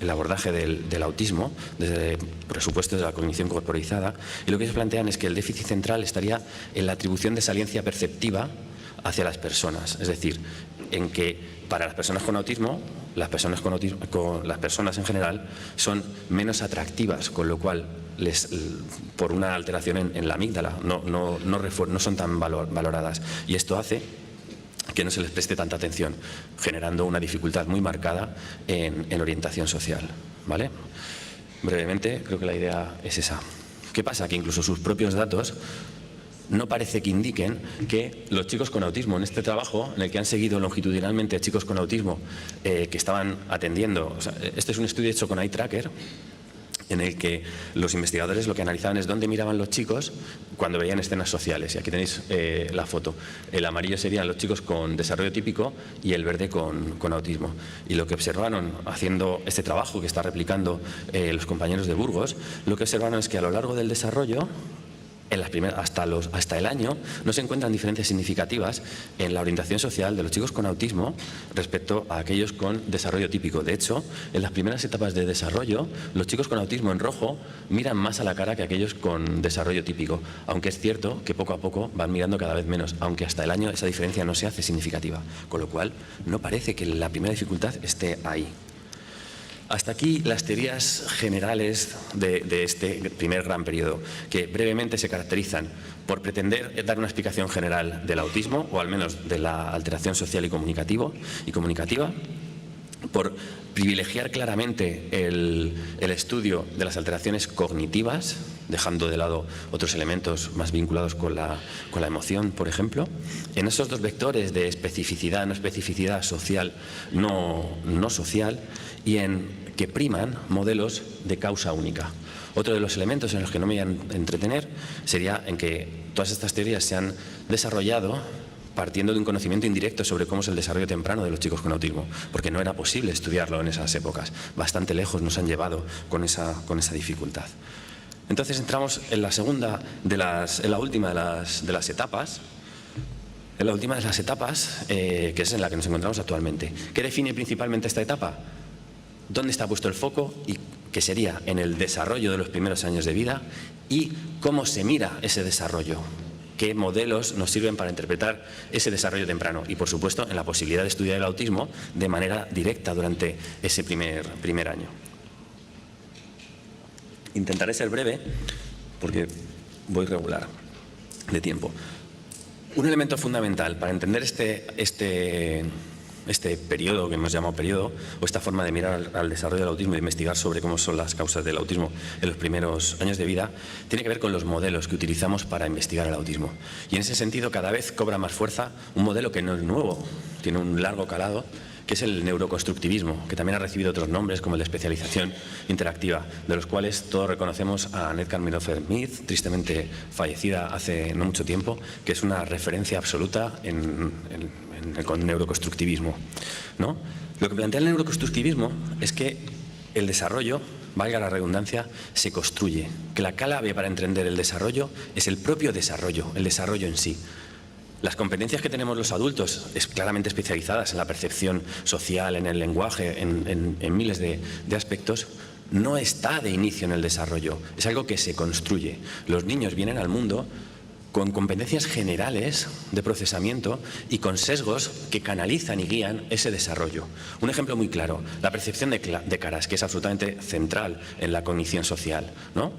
S2: abordaje del autismo, desde presupuestos de la cognición corporizada, y lo que ellos plantean es que el déficit central estaría en la atribución de saliencia perceptiva hacia las personas, es decir, en que para las personas con autismo, las personas en general son menos atractivas, con lo cual por una alteración en la amígdala no son tan valoradas, y esto hace que no se les preste tanta atención, generando una dificultad muy marcada en orientación social, ¿vale? Brevemente, creo que la idea es esa. ¿Qué pasa? Que incluso sus propios datos no parece que indiquen que los chicos con autismo, en este trabajo en el que han seguido longitudinalmente a chicos con autismo que estaban atendiendo, este es un estudio hecho con Eye Tracker, en el que los investigadores lo que analizaban es dónde miraban los chicos cuando veían escenas sociales. Y aquí tenéis la foto. El amarillo serían los chicos con desarrollo típico y el verde con autismo. Y lo que observaron haciendo este trabajo que está replicando los compañeros de Burgos, lo que observaron es que a lo largo del desarrollo, hasta el año, no se encuentran diferencias significativas en la orientación social de los chicos con autismo respecto a aquellos con desarrollo típico. De hecho, en las primeras etapas de desarrollo, los chicos con autismo en rojo miran más a la cara que aquellos con desarrollo típico, aunque es cierto que poco a poco van mirando cada vez menos, aunque hasta el año esa diferencia no se hace significativa, con lo cual no parece que la primera dificultad esté ahí. Hasta aquí las teorías generales de este primer gran periodo, que brevemente se caracterizan por pretender dar una explicación general del autismo, o al menos de la alteración social y comunicativa, por privilegiar claramente el estudio de las alteraciones cognitivas, dejando de lado otros elementos más vinculados con la emoción, por ejemplo. En esos dos vectores de especificidad, no especificidad, social, no social, y en que priman modelos de causa única. Otro de los elementos en los que no me voy a entretener sería en que todas estas teorías se han desarrollado partiendo de un conocimiento indirecto sobre cómo es el desarrollo temprano de los chicos con autismo, porque no era posible estudiarlo en esas épocas. Bastante lejos nos han llevado con esa dificultad. Entonces entramos en la última de las etapas, que es en la que nos encontramos actualmente. ¿Qué define principalmente esta etapa? ¿Dónde está puesto el foco? Y que sería en el desarrollo de los primeros años de vida y cómo se mira ese desarrollo. ¿Qué modelos nos sirven para interpretar ese desarrollo temprano? Y, por supuesto, en la posibilidad de estudiar el autismo de manera directa durante ese primer año. Intentaré ser breve porque voy regular de tiempo. Un elemento fundamental para entender este periodo que hemos llamado periodo, o esta forma de mirar al desarrollo del autismo y de investigar sobre cómo son las causas del autismo en los primeros años de vida, tiene que ver con los modelos que utilizamos para investigar el autismo. Y en ese sentido cada vez cobra más fuerza un modelo que no es nuevo, tiene un largo calado, que es el neuroconstructivismo, que también ha recibido otros nombres como el de especialización interactiva, de los cuales todos reconocemos a Annette Karminofer-Smith, tristemente fallecida hace no mucho tiempo, que es una referencia absoluta con neuroconstructivismo, ¿no? Lo que plantea el neuroconstructivismo es que el desarrollo, valga la redundancia, se construye, que la clave para entender el desarrollo es el propio desarrollo, el desarrollo en sí. Las competencias que tenemos los adultos, claramente especializadas en la percepción social, en el lenguaje, en miles de aspectos, no está de inicio en el desarrollo, es algo que se construye. Los niños vienen al mundo con competencias generales de procesamiento y con sesgos que canalizan y guían ese desarrollo. Un ejemplo muy claro, la percepción de caras, que es absolutamente central en la cognición social, ¿no?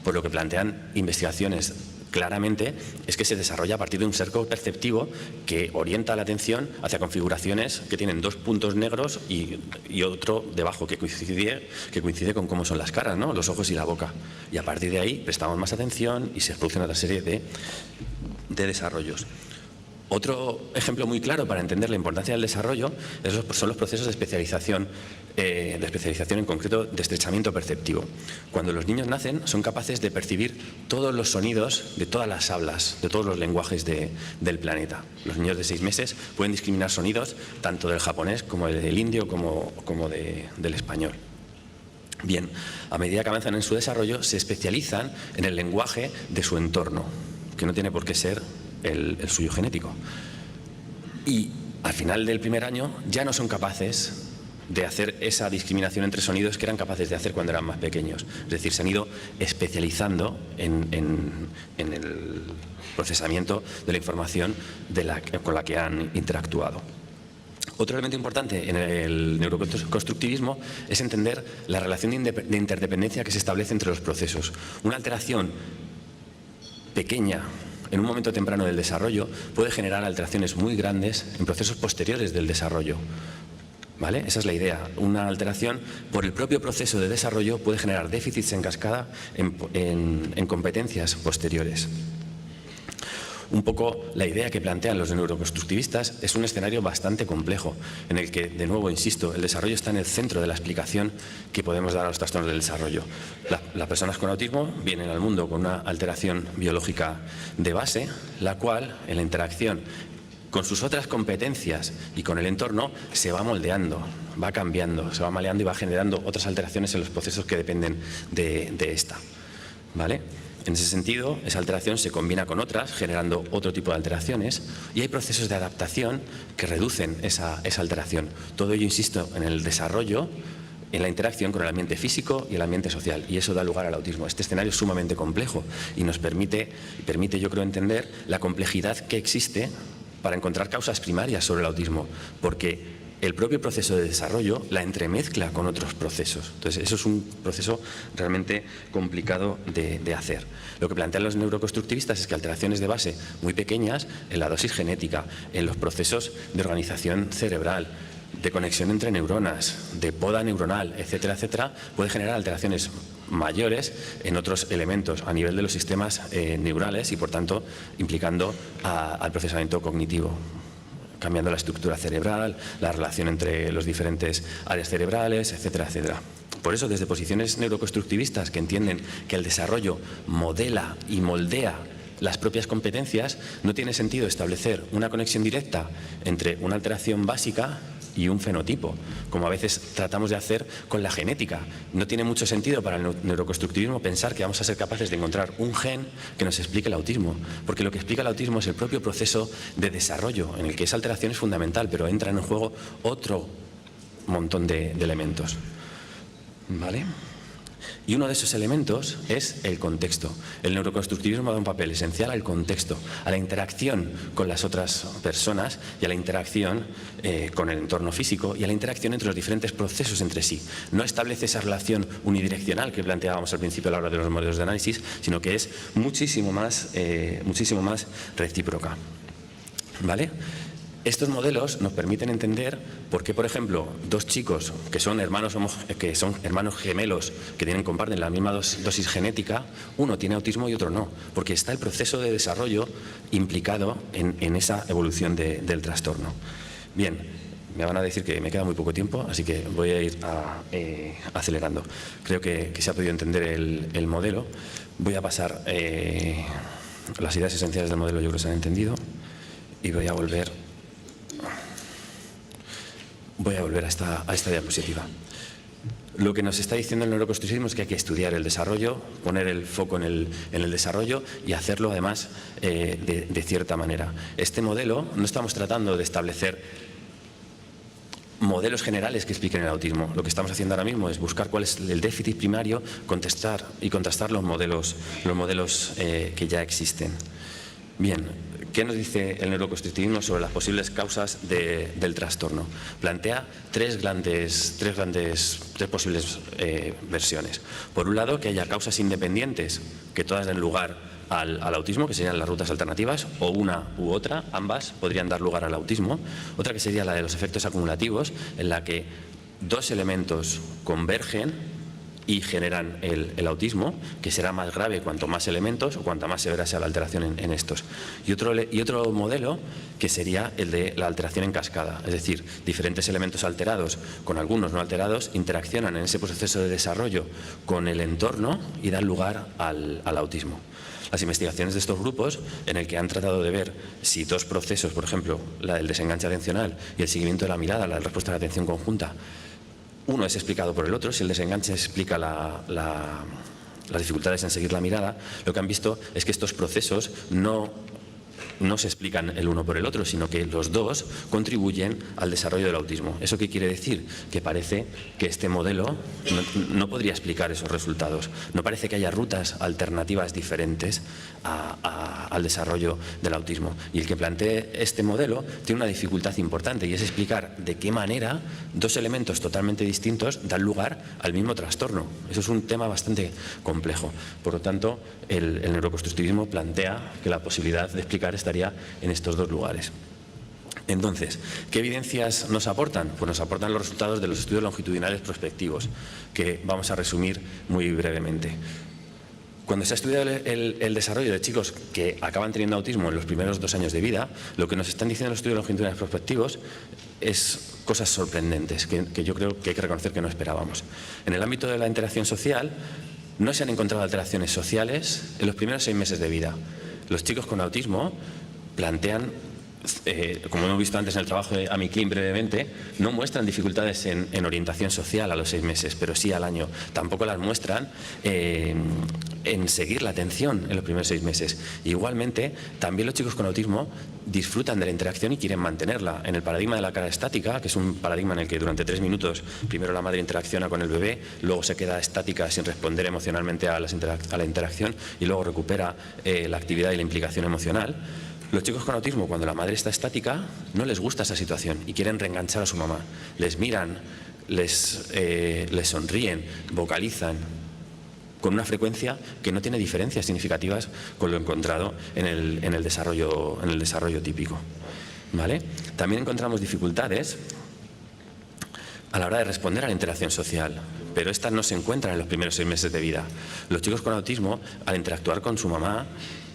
S2: Por lo que plantean investigaciones claramente es que se desarrolla a partir de un sesgo perceptivo que orienta la atención hacia configuraciones que tienen dos puntos negros y otro debajo que coincide con cómo son las caras, ¿no? Los ojos y la boca. Y a partir de ahí prestamos más atención y se producen otra serie de desarrollos. Otro ejemplo muy claro para entender la importancia del desarrollo son los procesos de especialización en concreto de estrechamiento perceptivo. Cuando los niños nacen son capaces de percibir todos los sonidos de todas las hablas, de todos los lenguajes del planeta. Los niños de 6 meses pueden discriminar sonidos tanto del japonés como del indio como del español. Bien, a medida que avanzan en su desarrollo se especializan en el lenguaje de su entorno. que no tiene por qué ser el suyo genético. Y al final del primer año ya no son capaces de hacer esa discriminación entre sonidos que eran capaces de hacer cuando eran más pequeños. Es decir, se han ido especializando en el procesamiento de la información con la que han interactuado. Otro elemento importante en el neuroconstructivismo es entender la relación de interdependencia que se establece entre los procesos. Una alteración pequeña en un momento temprano del desarrollo puede generar alteraciones muy grandes en procesos posteriores del desarrollo. ¿Vale? Esa es la idea. Una alteración por el propio proceso de desarrollo puede generar déficits en cascada en competencias posteriores. Un poco la idea que plantean los neuroconstructivistas es un escenario bastante complejo, en el que, de nuevo, insisto, el desarrollo está en el centro de la explicación que podemos dar a los trastornos del desarrollo. Las personas con autismo vienen al mundo con una alteración biológica de base, la cual, en la interacción con sus otras competencias y con el entorno, se va moldeando, va cambiando, se va maleando y va generando otras alteraciones en los procesos que dependen de esta. ¿Vale? En ese sentido, esa alteración se combina con otras, generando otro tipo de alteraciones, y hay procesos de adaptación que reducen esa alteración. Todo ello, insisto, en el desarrollo, en la interacción con el ambiente físico y el ambiente social, y eso da lugar al autismo. Este escenario es sumamente complejo y nos permite, yo creo, entender la complejidad que existe para encontrar causas primarias sobre el autismo, porque el propio proceso de desarrollo la entremezcla con otros procesos. Entonces, eso es un proceso realmente complicado de hacer. Lo que plantean los neuroconstructivistas es que alteraciones de base muy pequeñas en la dosis genética, en los procesos de organización cerebral, de conexión entre neuronas, de poda neuronal, etcétera, etcétera, puede generar alteraciones mayores en otros elementos a nivel de los sistemas neurales y, por tanto, implicando al procesamiento cognitivo, cambiando la estructura cerebral, la relación entre los diferentes áreas cerebrales, etcétera, etcétera. Por eso, desde posiciones neuroconstructivistas que entienden que el desarrollo modela y moldea las propias competencias, no tiene sentido establecer una conexión directa entre una alteración básica y un fenotipo, como a veces tratamos de hacer con la genética. No tiene mucho sentido para el neuroconstructivismo pensar que vamos a ser capaces de encontrar un gen que nos explique el autismo, porque lo que explica el autismo es el propio proceso de desarrollo, en el que esa alteración es fundamental, pero entra en juego otro montón de elementos. ¿Vale? Y uno de esos elementos es el contexto. El neuroconstructivismo da un papel esencial al contexto, a la interacción con las otras personas y a la interacción con el entorno físico y a la interacción entre los diferentes procesos entre sí. No establece esa relación unidireccional que planteábamos al principio a la hora de los modelos de análisis, sino que es muchísimo más recíproca. ¿Vale? Estos modelos nos permiten entender por qué, por ejemplo, dos chicos que son hermanos gemelos que comparten la misma dosis genética, uno tiene autismo y otro no, porque está el proceso de desarrollo implicado en esa evolución del trastorno. Bien, me van a decir que me queda muy poco tiempo, así que voy a ir acelerando. Creo que se ha podido entender el modelo. Voy a pasar las ideas esenciales del modelo, yo creo que se han entendido, y voy a volver a esta diapositiva. Lo que nos está diciendo el neuroconstructivismo es que hay que estudiar el desarrollo, poner el foco en el desarrollo y hacerlo además de cierta manera. Este modelo, no estamos tratando de establecer modelos generales que expliquen el autismo. Lo que estamos haciendo ahora mismo es buscar cuál es el déficit primario, contrastar los modelos que ya existen. Bien. ¿Qué nos dice el neuroconstructivismo sobre las posibles causas del trastorno? Plantea tres posibles versiones. Por un lado, que haya causas independientes que todas den lugar al autismo, que serían las rutas alternativas, o una u otra, ambas podrían dar lugar al autismo. Otra que sería la de los efectos acumulativos, en la que dos elementos convergen y generan el autismo, que será más grave cuanto más elementos o cuanta más severa sea la alteración en estos. Y otro modelo que sería el de la alteración en cascada, es decir, diferentes elementos alterados con algunos no alterados interaccionan en ese proceso de desarrollo con el entorno y dan lugar al autismo. Las investigaciones de estos grupos, en el que han tratado de ver si dos procesos, por ejemplo, la del desenganche atencional y el seguimiento de la mirada, la respuesta a la atención conjunta, uno es explicado por el otro, si el desenganche explica la las dificultades en seguir la mirada, lo que han visto es que estos procesos no se explican el uno por el otro, sino que los dos contribuyen al desarrollo del autismo. ¿Eso qué quiere decir? Que parece que este modelo no podría explicar esos resultados. No parece que haya rutas alternativas diferentes al desarrollo del autismo. Y el que plantee este modelo tiene una dificultad importante, y es explicar de qué manera dos elementos totalmente distintos dan lugar al mismo trastorno. Eso es un tema bastante complejo. Por lo tanto, el neuroconstructivismo plantea que la posibilidad de explicar estaría en estos dos lugares. Entonces, ¿qué evidencias nos aportan? Pues nos aportan los resultados de los estudios longitudinales prospectivos, que vamos a resumir muy brevemente. Cuando se ha estudiado el desarrollo de chicos que acaban teniendo autismo en los primeros 2 años de vida, lo que nos están diciendo los estudios longitudinales prospectivos es cosas sorprendentes que yo creo que hay que reconocer que no esperábamos. En el ámbito de la interacción social, no se han encontrado alteraciones sociales en los primeros 6 meses de vida. Los chicos con autismo plantean, como hemos visto antes en el trabajo de Amy Klein brevemente, no muestran dificultades en orientación social a los 6 meses, pero sí al año. Tampoco las muestran en seguir la atención en los primeros 6 meses. Igualmente, también los chicos con autismo disfrutan de la interacción y quieren mantenerla. En el paradigma de la cara estática, que es un paradigma en el que durante 3 minutos primero la madre interacciona con el bebé, luego se queda estática sin responder emocionalmente a la interacción y luego recupera la actividad y la implicación emocional. Los chicos con autismo, cuando la madre está estática, no les gusta esa situación y quieren reenganchar a su mamá. Les miran, les sonríen, vocalizan con una frecuencia que no tiene diferencias significativas con lo encontrado en el desarrollo típico. ¿Vale? También encontramos dificultades a la hora de responder a la interacción social, pero estas no se encuentran en los primeros 6 meses de vida. Los chicos con autismo, al interactuar con su mamá,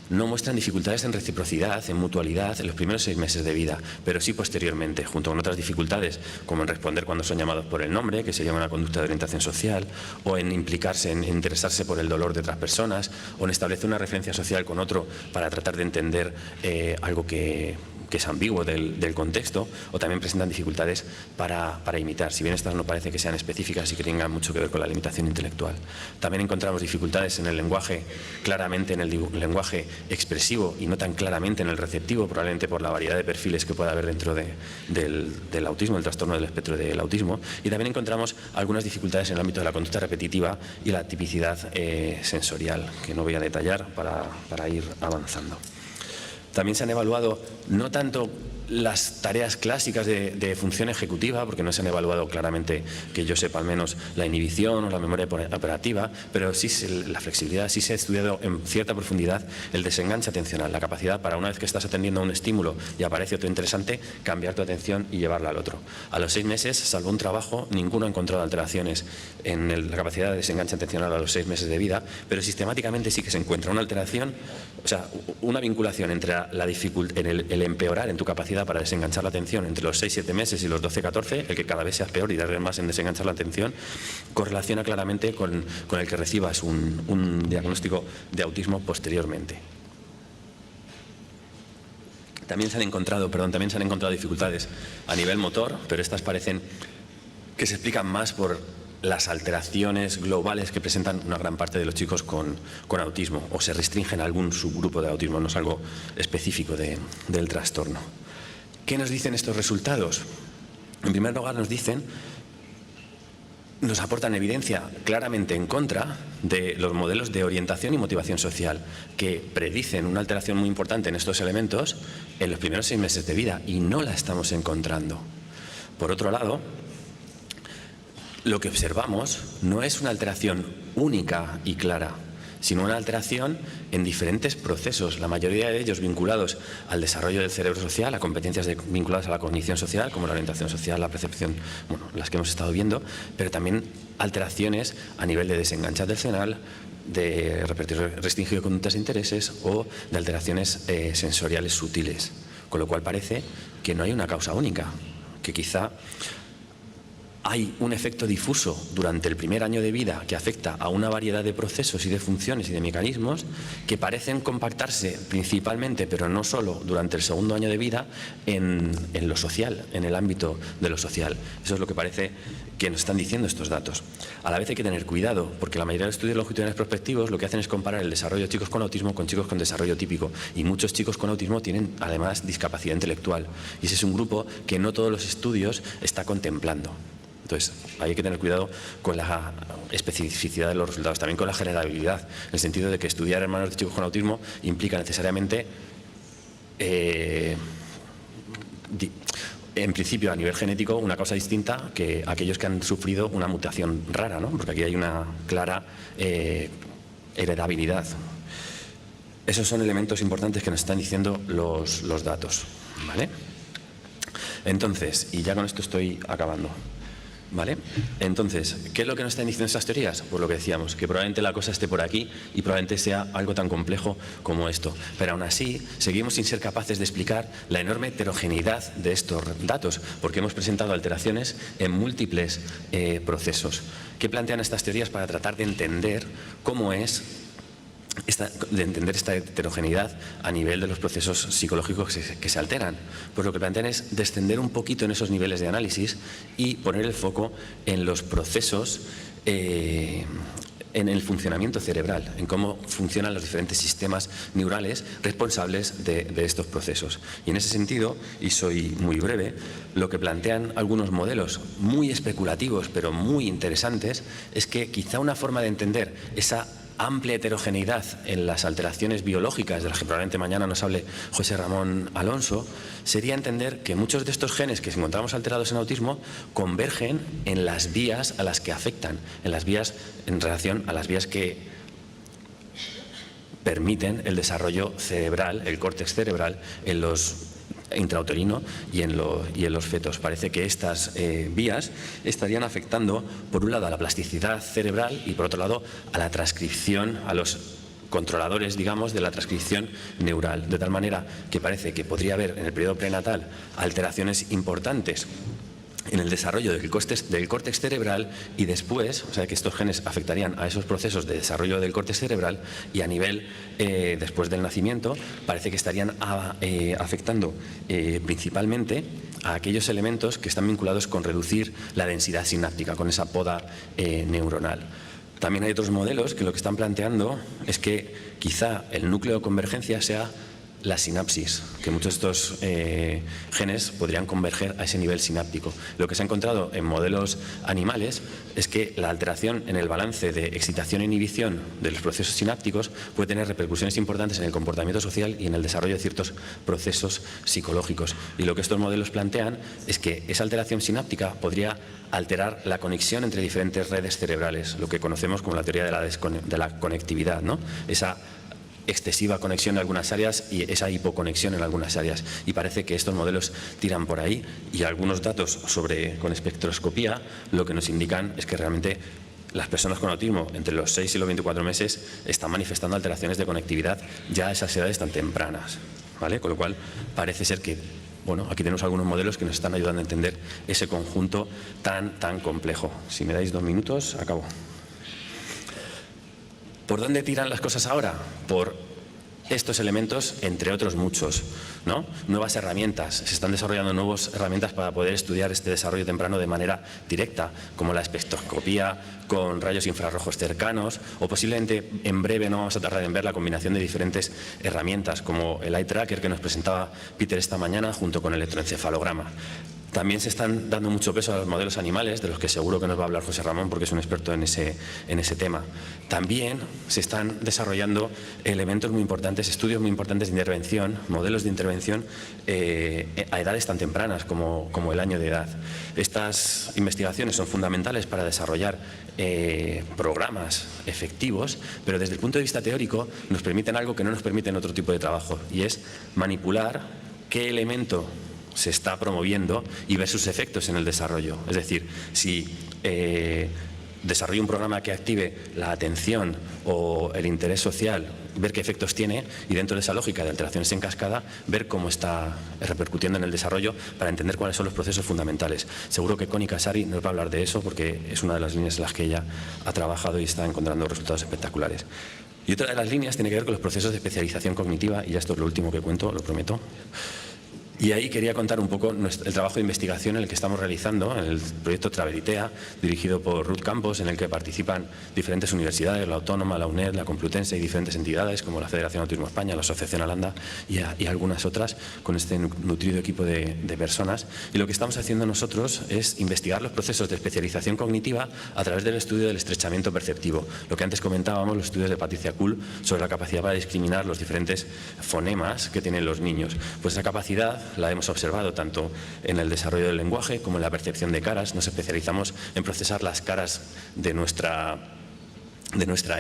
S2: no muestran dificultades en reciprocidad, en mutualidad en los primeros 6 meses de vida, pero sí posteriormente, junto con otras dificultades, como en responder cuando son llamados por el nombre, que se llama una conducta de orientación social, o en implicarse, en interesarse por el dolor de otras personas, o en establecer una referencia social con otro para tratar de entender algo que es ambiguo del contexto, o también presentan dificultades para imitar, si bien estas no parece que sean específicas y que tengan mucho que ver con la limitación intelectual. También encontramos dificultades en el lenguaje, claramente en el lenguaje expresivo y no tan claramente en el receptivo, probablemente por la variedad de perfiles que pueda haber dentro del autismo, el trastorno del espectro del autismo. Y también encontramos algunas dificultades en el ámbito de la conducta repetitiva y la tipicidad sensorial, que no voy a detallar para ir avanzando. También se han evaluado no tanto las tareas clásicas de función ejecutiva, porque no se han evaluado claramente, que yo sepa al menos, la inhibición o la memoria operativa, pero sí la flexibilidad, sí se ha estudiado en cierta profundidad el desenganche atencional, la capacidad para, una vez que estás atendiendo a un estímulo y aparece otro interesante, cambiar tu atención y llevarla al otro. A los 6 meses, salvo un trabajo, ninguno ha encontrado alteraciones en la capacidad de desenganche atencional a los 6 meses de vida, pero sistemáticamente sí que se encuentra una alteración, o sea, una vinculación entre la dificultad, el empeorar en tu capacidad para desenganchar la atención entre los 6-7 meses y los 12-14, el que cada vez seas peor y tardes más en desenganchar la atención, correlaciona claramente con el que recibas un diagnóstico de autismo posteriormente. También se han encontrado dificultades a nivel motor, pero estas parecen que se explican más por las alteraciones globales que presentan una gran parte de los chicos con autismo, o se restringen a algún subgrupo de autismo, no es algo específico del trastorno. ¿Qué nos dicen estos resultados? En primer lugar nos aportan evidencia claramente en contra de los modelos de orientación y motivación social, que predicen una alteración muy importante en estos elementos en los primeros 6 meses de vida, y no la estamos encontrando. Por otro lado, lo que observamos no es una alteración única y clara, sino una alteración en diferentes procesos, la mayoría de ellos vinculados al desarrollo del cerebro social, a competencias vinculadas a la cognición social, como la orientación social, la percepción, bueno, las que hemos estado viendo, pero también alteraciones a nivel de desenganche atencional, de repertorio restringido de conductas e intereses, o de alteraciones sensoriales sutiles, con lo cual parece que no hay una causa única, que quizá hay un efecto difuso durante el primer año de vida que afecta a una variedad de procesos y de funciones y de mecanismos que parecen compactarse principalmente, pero no solo, durante el segundo año de vida en lo social, en el ámbito de lo social. Eso es lo que parece que nos están diciendo estos datos. A la vez hay que tener cuidado, porque la mayoría de los estudios longitudinales prospectivos lo que hacen es comparar el desarrollo de chicos con autismo con chicos con desarrollo típico. Y muchos chicos con autismo tienen además discapacidad intelectual. Y ese es un grupo que no todos los estudios está contemplando. Entonces, hay que tener cuidado con la especificidad de los resultados, también con la generabilidad, en el sentido de que estudiar hermanos de chicos con autismo implica necesariamente, en principio, a nivel genético, una causa distinta que aquellos que han sufrido una mutación rara, ¿no? Porque aquí hay una clara heredabilidad. Esos son elementos importantes que nos están diciendo los datos, ¿vale? Entonces, y ya con esto estoy acabando. ¿Vale? Entonces, ¿qué es lo que nos están diciendo estas teorías? Pues lo que decíamos, que probablemente la cosa esté por aquí y probablemente sea algo tan complejo como esto. Pero aún así, seguimos sin ser capaces de explicar la enorme heterogeneidad de estos datos, porque hemos presentado alteraciones en múltiples procesos. ¿Qué plantean estas teorías para tratar de entender cómo es esta heterogeneidad a nivel de los procesos psicológicos que se alteran? Pues lo que plantean es descender un poquito en esos niveles de análisis y poner el foco en los procesos, en el funcionamiento cerebral, en cómo funcionan los diferentes sistemas neurales responsables de estos procesos. Y en ese sentido, y soy muy breve, lo que plantean algunos modelos muy especulativos pero muy interesantes es que quizá una forma de entender esa amplia heterogeneidad en las alteraciones biológicas, de las que probablemente mañana nos hable José Ramón Alonso, sería entender que muchos de estos genes que encontramos alterados en autismo convergen en las vías a las que afectan, en las vías en relación a las vías que permiten el desarrollo cerebral, el córtex cerebral, en los intrauterino y en los fetos. Parece que estas vías estarían afectando, por un lado, a la plasticidad cerebral y, por otro lado, a la transcripción, a los controladores, digamos, de la transcripción neural. De tal manera que parece que podría haber en el periodo prenatal alteraciones importantes en el desarrollo del córtex cerebral y después, o sea que estos genes afectarían a esos procesos de desarrollo del córtex cerebral y a nivel después del nacimiento parece que estarían afectando principalmente a aquellos elementos que están vinculados con reducir la densidad sináptica, con esa poda neuronal. También hay otros modelos que lo que están planteando es que quizá el núcleo de convergencia sea la sinapsis, que muchos de estos genes podrían converger a ese nivel sináptico. Lo que se ha encontrado en modelos animales es que la alteración en el balance de excitación e inhibición de los procesos sinápticos puede tener repercusiones importantes en el comportamiento social y en el desarrollo de ciertos procesos psicológicos. Y lo que estos modelos plantean es que esa alteración sináptica podría alterar la conexión entre diferentes redes cerebrales, lo que conocemos como la teoría de la conectividad, ¿no? Esa excesiva conexión en algunas áreas y esa hipoconexión en algunas áreas. Y parece que estos modelos tiran por ahí y algunos datos con espectroscopía lo que nos indican es que realmente las personas con autismo entre los 6 y los 24 meses están manifestando alteraciones de conectividad ya a esas edades tan tempranas, ¿vale? Con lo cual parece ser que, bueno, aquí tenemos algunos modelos que nos están ayudando a entender ese conjunto tan complejo. Si me dais 2 minutos, acabo. ¿Por dónde tiran las cosas ahora? Por estos elementos, entre otros muchos, ¿no? Nuevas herramientas. Se están desarrollando nuevas herramientas para poder estudiar este desarrollo temprano de manera directa, como la espectroscopía con rayos infrarrojos cercanos, o posiblemente en breve no vamos a tardar en ver la combinación de diferentes herramientas, como el eye tracker que nos presentaba Peter esta mañana, junto con el electroencefalograma. También se están dando mucho peso a los modelos animales, de los que seguro que nos va a hablar José Ramón porque es un experto en ese tema. También se están desarrollando elementos muy importantes, estudios muy importantes de intervención, modelos de intervención a edades tan tempranas como el año de edad. Estas investigaciones son fundamentales para desarrollar programas efectivos, pero desde el punto de vista teórico nos permiten algo que no nos permiten otro tipo de trabajo, y es manipular qué elemento se está promoviendo y ver sus efectos en el desarrollo. Es decir, si desarrollo un programa que active la atención o el interés social, ver qué efectos tiene y dentro de esa lógica de alteraciones en cascada, ver cómo está repercutiendo en el desarrollo para entender cuáles son los procesos fundamentales. Seguro que Connie Casari nos va a hablar de eso porque es una de las líneas en las que ella ha trabajado y está encontrando resultados espectaculares. Y otra de las líneas tiene que ver con los procesos de especialización cognitiva, y ya esto es lo último que cuento, lo prometo. Y ahí quería contar un poco el trabajo de investigación en el que estamos realizando, en el proyecto Traveritea, dirigido por Ruth Campos, en el que participan diferentes universidades, la Autónoma, la UNED, la Complutense y diferentes entidades como la Federación Autismo España, la Asociación Alanda y algunas otras, con este nutrido equipo de personas. Y lo que estamos haciendo nosotros es investigar los procesos de especialización cognitiva a través del estudio del estrechamiento perceptivo. Lo que antes comentábamos, los estudios de Patricia Kuhl sobre la capacidad para discriminar los diferentes fonemas que tienen los niños. Pues esa capacidad la hemos observado tanto en el desarrollo del lenguaje como en la percepción de caras. Nos especializamos en procesar las caras de nuestra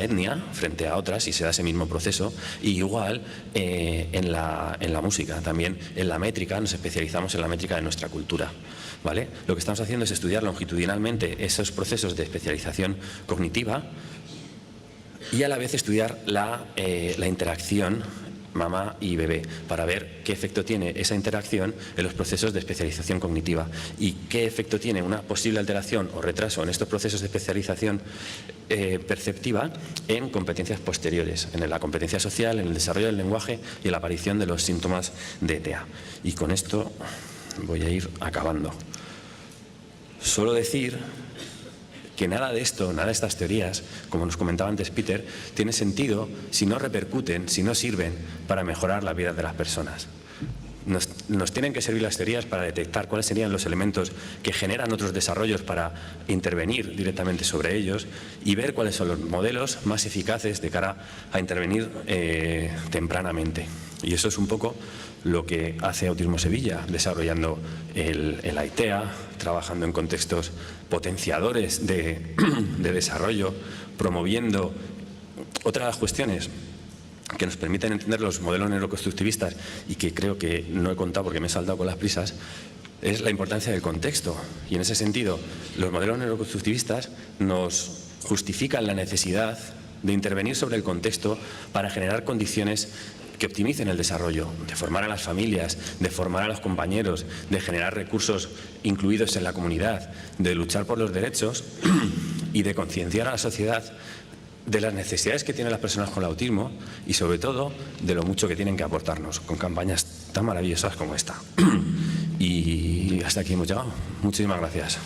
S2: etnia frente a otras y se da ese mismo proceso. Y igual en la música, también en la métrica, nos especializamos en la métrica de nuestra cultura. ¿Vale? Lo que estamos haciendo es estudiar longitudinalmente esos procesos de especialización cognitiva y a la vez estudiar la interacción mamá y bebé, para ver qué efecto tiene esa interacción en los procesos de especialización cognitiva y qué efecto tiene una posible alteración o retraso en estos procesos de especialización perceptiva en competencias posteriores, en la competencia social, en el desarrollo del lenguaje y en la aparición de los síntomas de TEA. Y con esto voy a ir acabando. Solo decir que nada de esto, nada de estas teorías, como nos comentaba antes Peter, tiene sentido si no repercuten, si no sirven para mejorar la vida de las personas. Nos tienen que servir las teorías para detectar cuáles serían los elementos que generan otros desarrollos para intervenir directamente sobre ellos y ver cuáles son los modelos más eficaces de cara a intervenir tempranamente. Y eso es un poco lo que hace Autismo Sevilla, desarrollando el AITEA, trabajando en contextos potenciadores de desarrollo, promoviendo otras cuestiones que nos permiten entender los modelos neuroconstructivistas y que creo que no he contado porque me he saltado con las prisas, es la importancia del contexto. Y en ese sentido, los modelos neuroconstructivistas nos justifican la necesidad de intervenir sobre el contexto para generar condiciones que optimicen el desarrollo, de formar a las familias, de formar a los compañeros, de generar recursos incluidos en la comunidad, de luchar por los derechos y de concienciar a la sociedad de las necesidades que tienen las personas con autismo y sobre todo de lo mucho que tienen que aportarnos con campañas tan maravillosas como esta. Y hasta aquí hemos llegado. Muchísimas gracias.